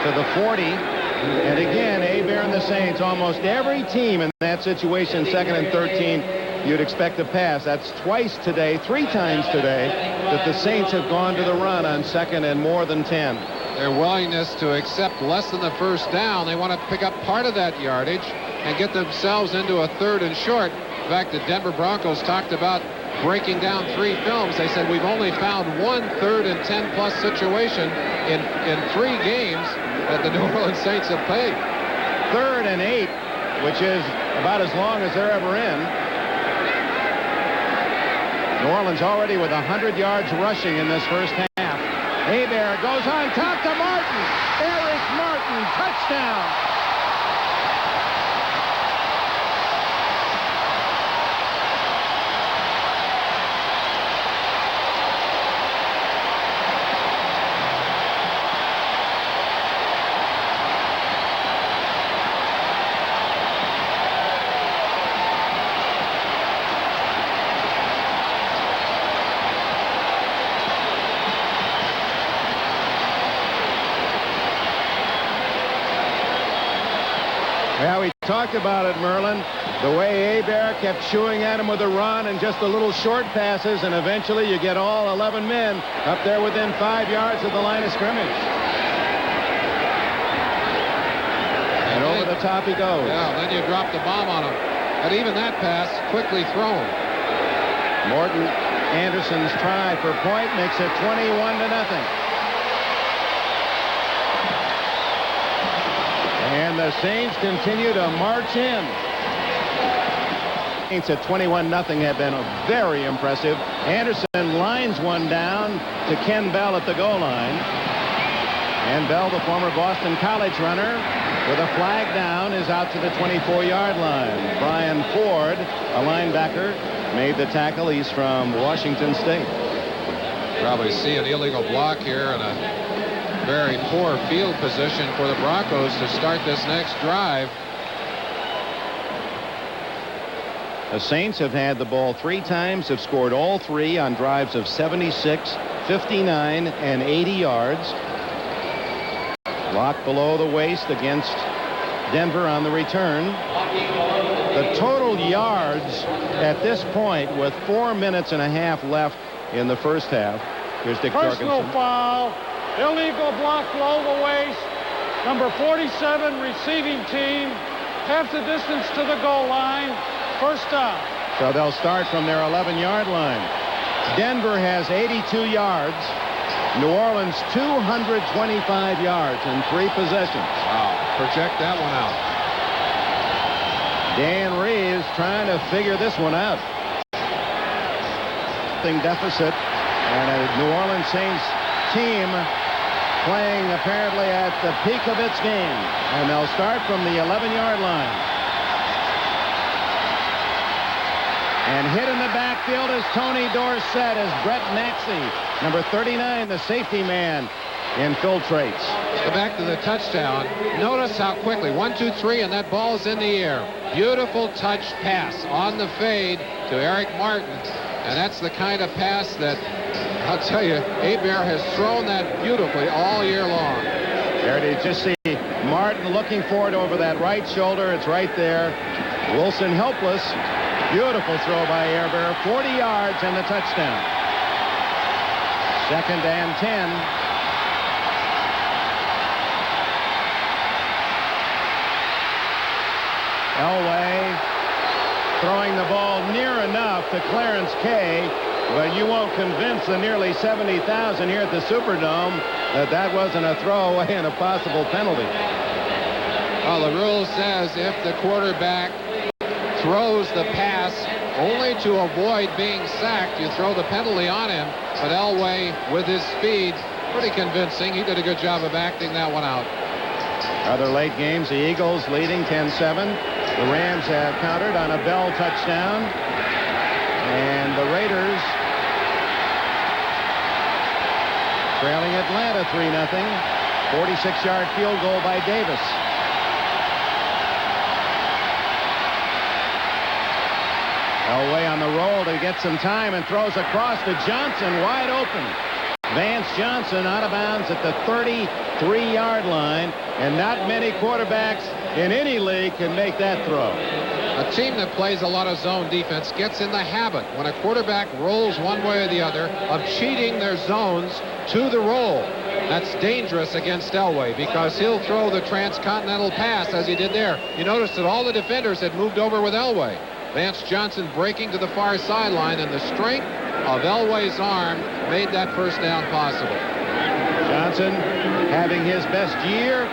to the 40. And again, Hebert and the Saints, almost every team in that situation, second and 13, you'd expect to pass. That's twice today, 3 times today, that the Saints have gone to the run on second and more than 10. Their willingness to accept less than the first down. They want to pick up part of that yardage and get themselves into a third and short. In fact, the Denver Broncos talked about breaking down 3 films. They said we've only found 1 third and 10+ situation in 3 games that the New Orleans Saints have played. 3rd and 8, which is about as long as they're ever in. New Orleans already with 100 yards rushing in this first half. Hebert goes on top to Martin. Eric Martin, touchdown. Yeah, we talked about it, Merlin. The way Hebert kept chewing at him with a run and just the little short passes, and eventually you get all 11 men up there within 5 yards of the line of scrimmage. And over the top he goes. Yeah, then you drop the bomb on him. And even that pass quickly thrown. Morton Anderson's try for point makes it 21-0. And the Saints continue to march in. Saints at 21-0 have been very impressive. Anderson lines one down to Ken Bell at the goal line. And Bell, the former Boston College runner, with a flag down, is out to the 24-yard line. Brian Ford, a linebacker, made the tackle. He's from Washington State. Probably see an illegal block here and a very poor field position for the Broncos to start this next drive. The Saints have had the ball 3 times, have scored all 3 on drives of 76, 59, and 80 yards. Locked below the waist against Denver on the return. The total yards at this point, with 4 minutes and a half left in the first half. Here's Dick Personal Jorgensen. foul. Illegal block below the waist. Number 47 receiving team. Half the distance to the goal line. First down. So they'll start from their 11-yard line. Denver has 82 yards. New Orleans 225 yards in 3 possessions. Wow. Project that one out. Dan Reeves trying to figure this one out. Deficit, and a New Orleans Saints team playing apparently at the peak of its game, and they'll start from the 11-yard line. And hit in the backfield is Tony Dorsett as Brett Maxey, number 39, the safety man, infiltrates. Go back to the touchdown. Notice how quickly 1, 2, 3, and that ball's in the air. Beautiful touch pass on the fade to Eric Martin, and that's the kind of pass that, I'll tell you, Hebert has thrown that beautifully all year long. There it is. Just see Martin looking for it over that right shoulder. It's right there. Wilson helpless. Beautiful throw by Hebert. 40 yards and the touchdown. Second and 10. Elway throwing the ball near enough to Clarence Kay, but you won't convince the nearly 70,000 here at the Superdome that that wasn't a throwaway and a possible penalty. Well, the rule says if the quarterback throws the pass only to avoid being sacked, you throw the penalty on him. But Elway, with his speed, pretty convincing. He did a good job of acting that one out. Other late games, the Eagles leading 10-7. The Rams have countered on a Bell touchdown. And the Raiders trailing Atlanta 3-0. 46-yard field goal by Davis. Elway on the roll to get some time and throws across to Johnson, wide open. Vance Johnson out of bounds at the 33-yard line, and not many quarterbacks in any league can make that throw. A team that plays a lot of zone defense gets in the habit, when a quarterback rolls one way or the other, of cheating their zones to the roll. That's dangerous against Elway because he'll throw the transcontinental pass as he did there. You notice that all the defenders had moved over with Elway. Vance Johnson breaking to the far sideline, and the strength of Elway's arm made that first down possible. Johnson having his best year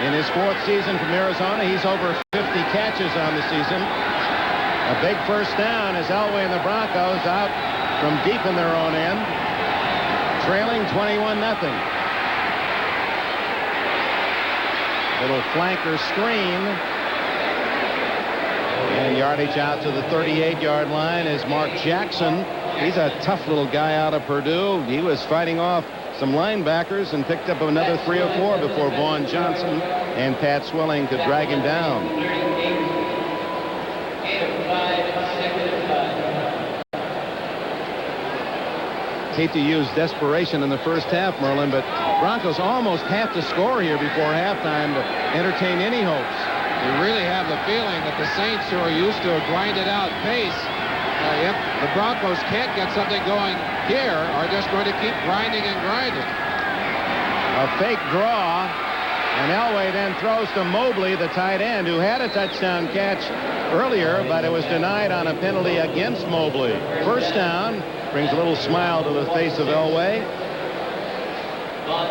in his 4th season from Arizona. He's over 50 catches on the season. A big first down as Elway and the Broncos out from deep in their own end, trailing 21-0. Little flanker screen. And yardage out to the 38-yard line is Mark Jackson. He's a tough little guy out of Purdue. He was fighting off some linebackers and picked up another 3 or 4 before Vaughn Johnson and Pat Swilling could drag him down. Hate to use desperation in the first half, Merlin, but Broncos almost have to score here before halftime to entertain any hopes. You really have the feeling that the Saints, who are used to a grinded-out pace, if the Broncos can't get something going here, are just going to keep grinding and grinding. A fake draw, and Elway then throws to Mobley, the tight end, who had a touchdown catch earlier, but it was denied on a penalty against Mobley. First down, brings a little smile to the face of Elway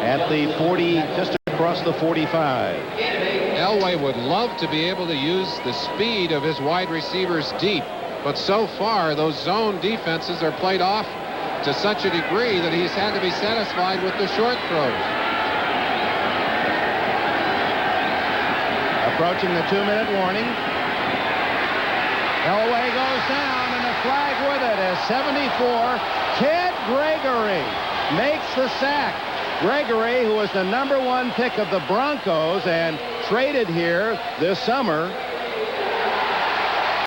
at the 40, just across the 45. Elway would love to be able to use the speed of his wide receivers deep, but so far those zone defenses are played off to such a degree that he's had to be satisfied with the short throws. Approaching the 2-minute warning. Elway goes down, and the flag with it as 74. Ted Gregory makes the sack. Gregory, who was the #1 pick of the Broncos and traded here this summer,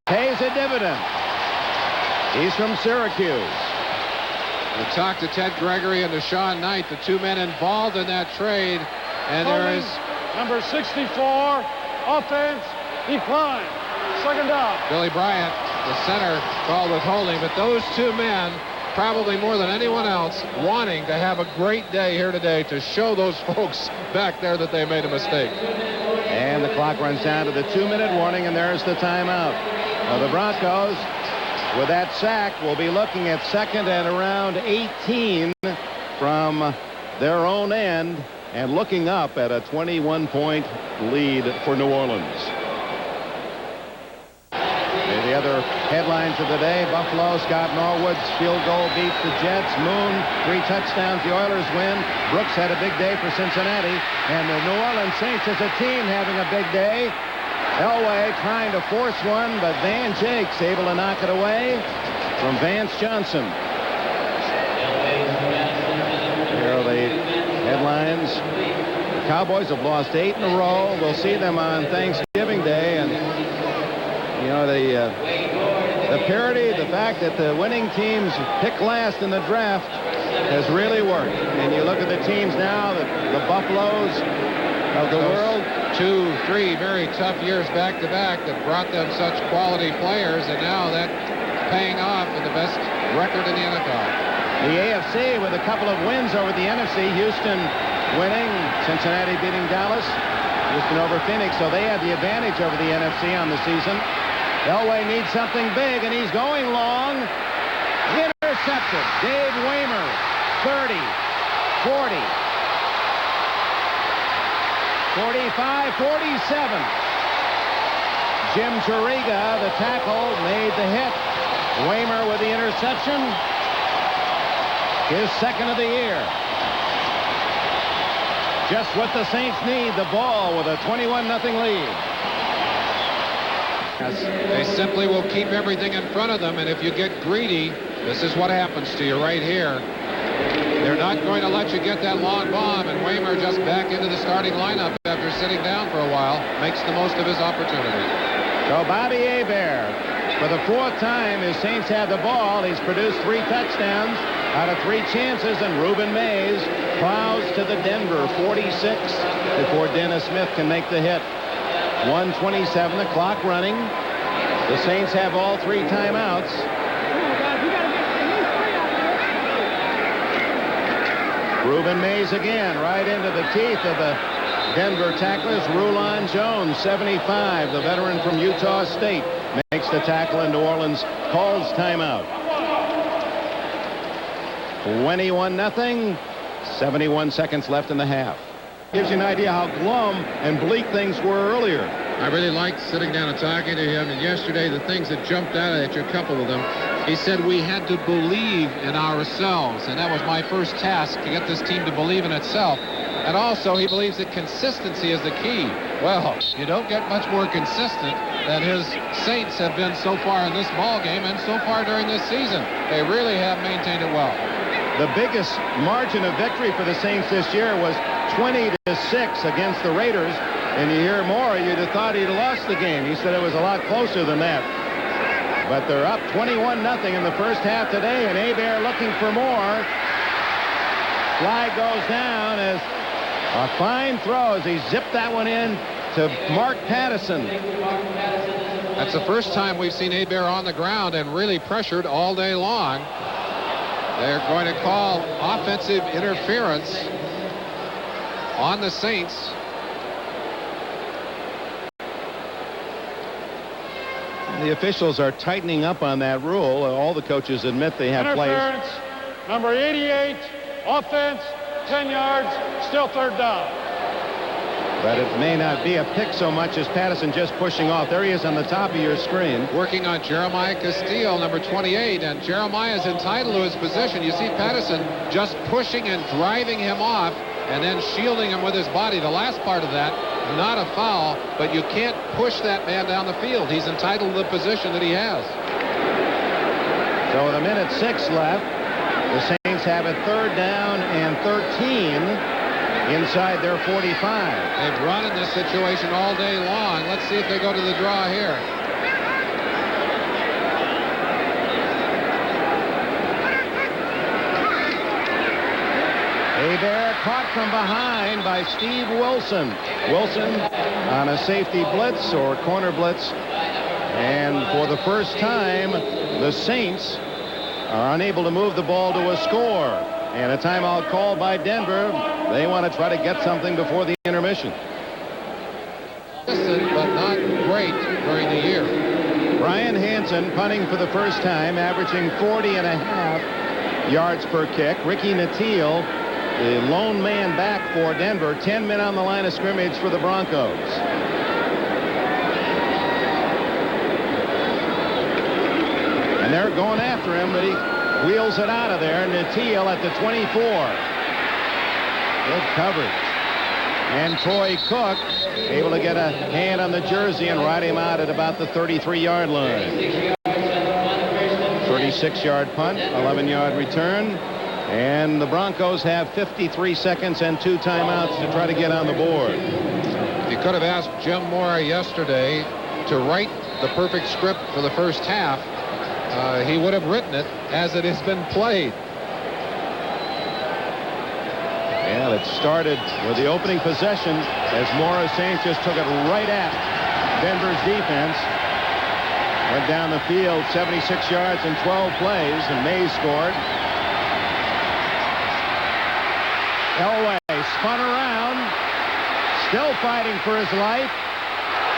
pays a dividend. He's from Syracuse. We talked to Ted Gregory and to Sean Knight, the 2 men involved in that trade, and there is number 64, offense, decline. Second down. Billy Bryant, the center, called with holding, but those 2 men, probably more than anyone else, wanting to have a great day here today to show those folks back there that they made a mistake. And the clock runs down to the 2-minute warning, and there's the timeout. Now the Broncos, with that sack, will be looking at second and around 18 from their own end and looking up at a 21-point lead for New Orleans. The other headlines of the day: Buffalo, Scott Norwood's field goal beats the Jets. Moon, 3 touchdowns, the Oilers win. Brooks had a big day for Cincinnati, and the New Orleans Saints as a team having a big day. Elway trying to force one, but Van Jakes able to knock it away from Vance Johnson. Here are the headlines. The Cowboys have lost 8 in a row. We'll see them on Thanksgiving Day, and you know, the parity, the fact that the winning teams pick last in the draft has really worked. And you look at the teams now, the Buffaloes of the world. 2, 3 very tough years back-to-back that brought them such quality players, and now that's paying off in the best record in the NFL. The AFC with a couple of wins over the NFC. Houston winning, Cincinnati beating Dallas. Houston over Phoenix, so they have the advantage over the NFC on the season. Elway needs something big, and he's going long. Intercepted. Dave Waymer, 30, 40, 45, 47. Jim Juriga, the tackle, made the hit. Waymer with the interception. His second of the year. Just what the Saints need, the ball with a 21-0 lead. They simply will keep everything in front of them, and if you get greedy, this is what happens to you right here. They're not going to let you get that long bomb, and Waymer just back into the starting lineup after sitting down for a while, makes the most of his opportunity. So Bobby Hebert, for the fourth time, his Saints had the ball. He's produced 3 touchdowns out of 3 chances, and Reuben Mays plows to the Denver 46 before Dennis Smith can make the hit. 1:27, the clock running. The Saints have all 3 timeouts. Reuben Mays again, right into the teeth of the Denver tacklers. Rulon Jones, 75, the veteran from Utah State, makes the tackle, and New Orleans calls timeout. 21-0, 71 seconds left in the half. Gives you an idea how glum and bleak things were earlier. I really liked sitting down and talking to him, and yesterday the things that jumped out at you, a couple of them, he said we had to believe in ourselves, and that was my first task, to get this team to believe in itself. And also he believes that consistency is the key. Well, you don't get much more consistent than his Saints have been so far in this ball game and so far during this season. They really have maintained it well. The biggest margin of victory for the Saints this year was 20-6 against the Raiders, and you hear more, you'd have thought he'd lost the game. He said it was a lot closer than that. But they're up 21-0 in the first half today, and Hebert looking for more. Flag goes down as a fine throw as he zipped that one in to Mark Pattison. That's the first time we've seen Hebert on the ground and really pressured all day long. They're going to call offensive interference on the Saints. The officials are tightening up on that rule. All the coaches admit they have interference, players. Number 88, offense, 10 yards, still third down. But it may not be a pick so much as Pattison just pushing off. There he is on the top of your screen. Working on Jeremiah Castile, number 28, and Jeremiah is entitled to his position. You see Pattison just pushing and driving him off and then shielding him with his body. The last part of that, not a foul, but you can't push that man down the field. He's entitled to the position that he has. So with 1:06 left, the Saints have it 3rd down and 13 inside their 45. They've run in this situation all day long. Let's see if they go to the draw here. Hebert caught from behind by Steve Wilson. Wilson on a safety blitz or corner blitz. And for the first time, the Saints are unable to move the ball to a score. And a timeout called by Denver. They want to try to get something before the intermission. But not great during the year. Brian Hansen punting for the first time, averaging 40.5 yards per kick. Ricky Nattiel, the lone man back for Denver. 10 men on the line of scrimmage for the Broncos. And they're going after him, but he wheels it out of there. Nattiel at the 24. Good coverage. And Troy Cook able to get a hand on the jersey and ride him out at about the 33-yard line. 36-yard punt, 11-yard return. And the Broncos have 53 seconds and 2 timeouts to try to get on the board. You could have asked Jim Mora yesterday to write the perfect script for the first half. He would have written it as it has been played. Yeah, it started with the opening possession as Mora Saints just took it right at Denver's defense. Went down the field 76 yards in 12 plays, and Mays scored. Elway spun around, still fighting for his life.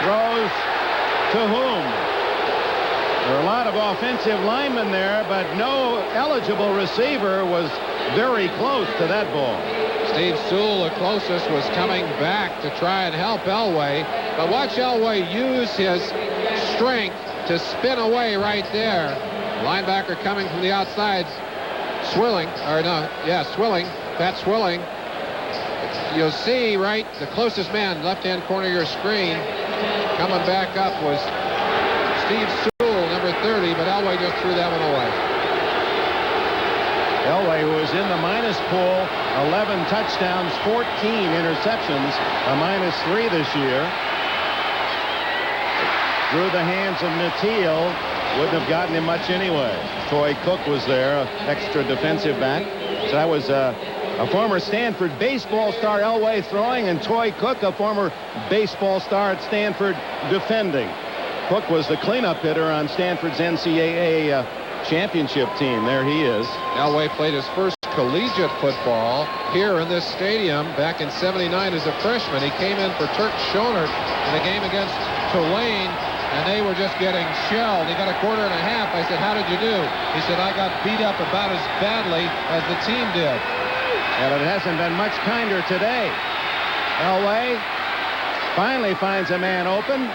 Throws to whom? There are a lot of offensive linemen there, but no eligible receiver was very close to that ball. Steve Sewell, the closest, was coming back to try and help Elway. But watch Elway use his strength to spin away right there. Linebacker coming from the outside. Swilling. Pat Swilling. You'll see right, the closest man, left-hand corner of your screen, coming back up was Steve Sewell, number 30, but Elway just threw that one away. Elway, who was in the minus pool, 11 touchdowns, 14 interceptions, a -3 this year. Through the hands of Natil, wouldn't have gotten him much anyway. Toy Cook was there, extra defensive back. So that was a former Stanford baseball star, Elway, throwing, and Toy Cook, a former baseball star at Stanford, defending. Cook was the cleanup hitter on Stanford's NCAA championship team. There he is. Elway played his first collegiate football here in this stadium back in '79 as a freshman. He came in for Turk Schonert in a game against Tulane, and they were just getting shelled. He got a quarter and a half. I said, "How did you do?" He said, "I got beat up about as badly as the team did." Well, it hasn't been much kinder today. Elway finally finds a man open,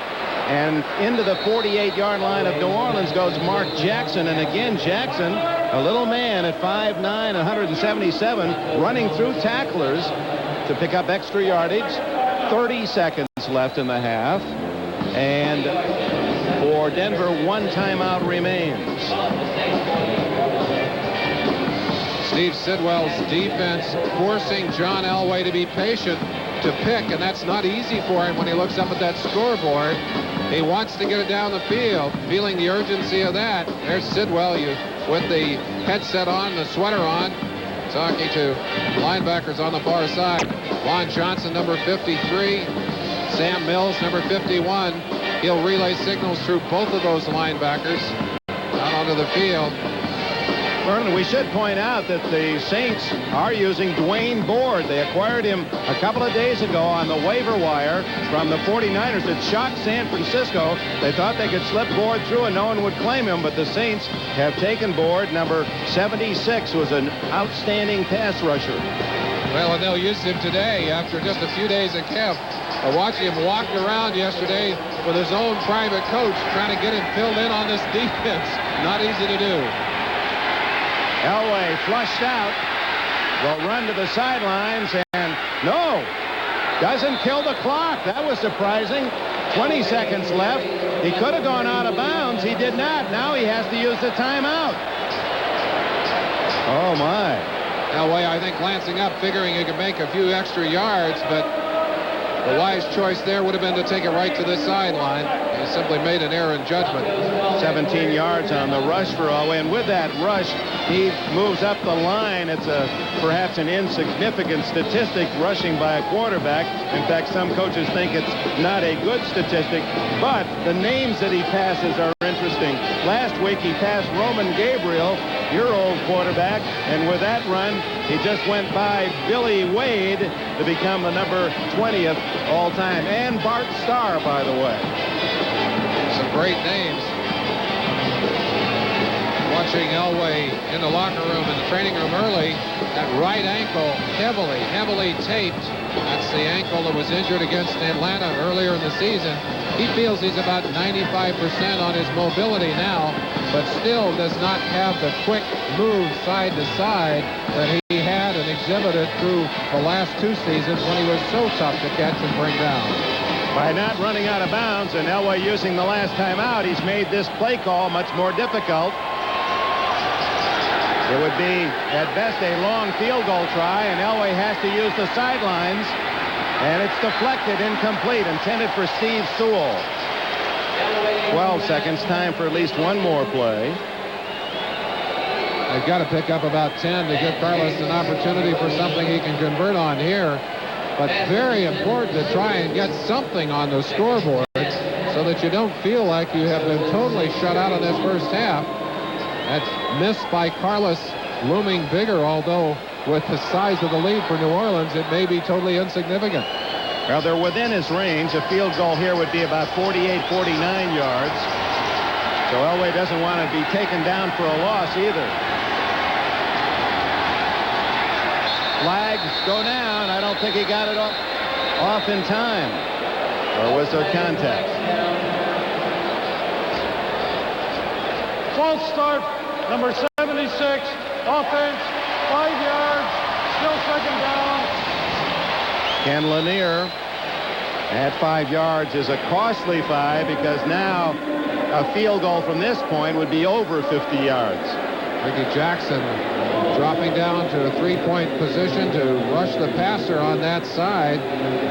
and into the 48-yard line of New Orleans goes Mark Jackson. And again, Jackson, a little man at 5'9", 177, running through tacklers to pick up extra yardage. 30 seconds left in the half. And for Denver, one timeout remains. Steve Sidwell's defense forcing John Elway to be patient to pick, and that's not easy for him when he looks up at that scoreboard. He wants to get it down the field, feeling the urgency of that. There's Sidwell with the headset on, the sweater on, talking to linebackers on the far side. Lon Johnson, number 53. Sam Mills, number 51. He'll relay signals through both of those linebackers out onto the field. Vernon, we should point out that the Saints are using Dwayne Board. They acquired him a couple of days ago on the waiver wire from the 49ers. It shocked San Francisco. They thought they could slip Board through and no one would claim him, but the Saints have taken Board. Number 76 was an outstanding pass rusher. Well, and they'll use him today after just a few days at camp. Watching him walk around yesterday with his own private coach trying to get him filled in on this defense. Not easy to do. Elway flushed out, will run to the sidelines, and no, doesn't kill the clock. That was surprising. 20 seconds left. He could have gone out of bounds. He did not. Now he has to use the timeout. Oh, my. Elway, I think, glancing up, figuring he could make a few extra yards, but the wise choice there would have been to take it right to the sideline. He simply made an error in judgment. 17 yards on the rush for Elway, and with that rush, he moves up the line. It's perhaps an insignificant statistic, rushing by a quarterback. In fact, some coaches think it's not a good statistic, but the names that he passes are interesting. Last week, he passed Roman Gabriel, your old quarterback, and with that run, he just went by Billy Wade to become the number 20th all time. And Bart Starr, by the way. Some great names. Watching Elway in the locker room, in the training room early, that right ankle heavily taped. That's the ankle that was injured against Atlanta earlier in the season. He feels he's about 95% on his mobility now, but still does not have the quick move side to side that he had and exhibited through the last two seasons when he was so tough to catch and bring down. By not running out of bounds and Elway using the last time out, he's made this play call much more difficult. It would be, at best, a long field goal try, and Elway has to use the sidelines. And it's deflected, incomplete, intended for Steve Sewell. 12 seconds, time for at least one more play. They've got to pick up about 10 to give Carlos an opportunity for something he can convert on here. But very important to try and get something on the scoreboard so that you don't feel like you have been totally shut out in this first half. That miss by Carlos looming bigger, although with the size of the lead for New Orleans, it may be totally insignificant. Well, they're within his range. A field goal here would be about 48, 49 yards. So Elway doesn't want to be taken down for a loss either. Flags go down. I don't think he got it off in time. Or was there contact? False start, number 76, offense, 5 yards, still second down. Ken Lanier at 5 yards is a costly 5 because now a field goal from this point would be over 50 yards. Ricky Jackson dropping down to a three-point position to rush the passer on that side.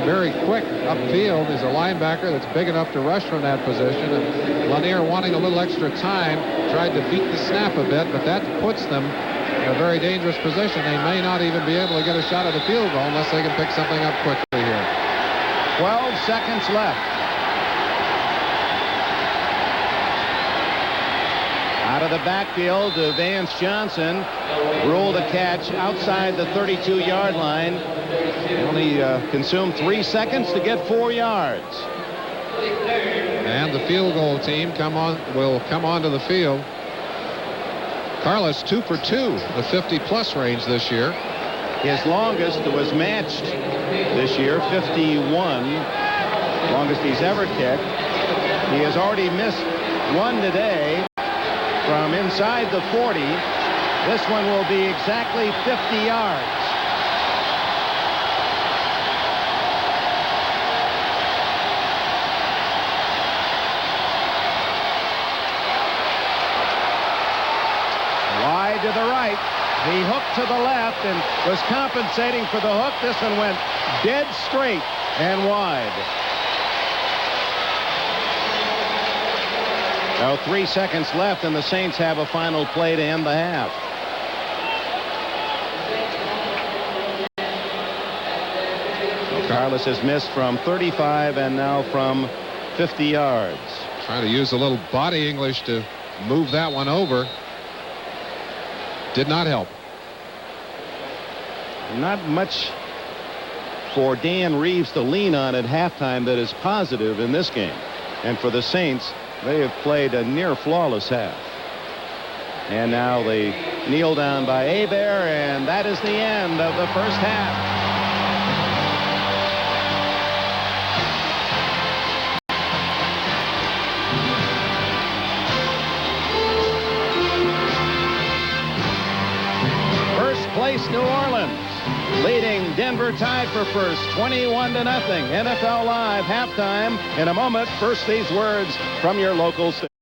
Very quick upfield. He's a linebacker that's big enough to rush from that position. And Lanier, wanting a little extra time, tried to beat the snap a bit, but that puts them in a very dangerous position. They may not even be able to get a shot at a field goal unless they can pick something up quickly here. 12 seconds left. Out of the backfield, Vance Johnson ruled a catch outside the 32-yard line. Only consumed 3 seconds to get 4 yards. And the field goal team will come onto the field. Carlos 2 for 2, the 50-plus range this year. His longest was matched this year, 51. Longest he's ever kicked. He has already missed one today from inside the 40. This one will be exactly 50 yards. Wide to the right. He hooked to the left and was compensating for the hook. This one went dead straight and wide. Now 3 seconds left, and the Saints have a final play to end the half. Carlos has missed from 35 and now from 50 yards. Trying to use a little body English to move that one over. Did not help. Not much for Dan Reeves to lean on at halftime that is positive in this game. And for the Saints, they have played a near flawless half. And now they kneel down by Hebert, and that is the end of the first half. First place, New Orleans, leading Denver tied for first, 21-0. NFL Live halftime. In a moment, first these words from your local station.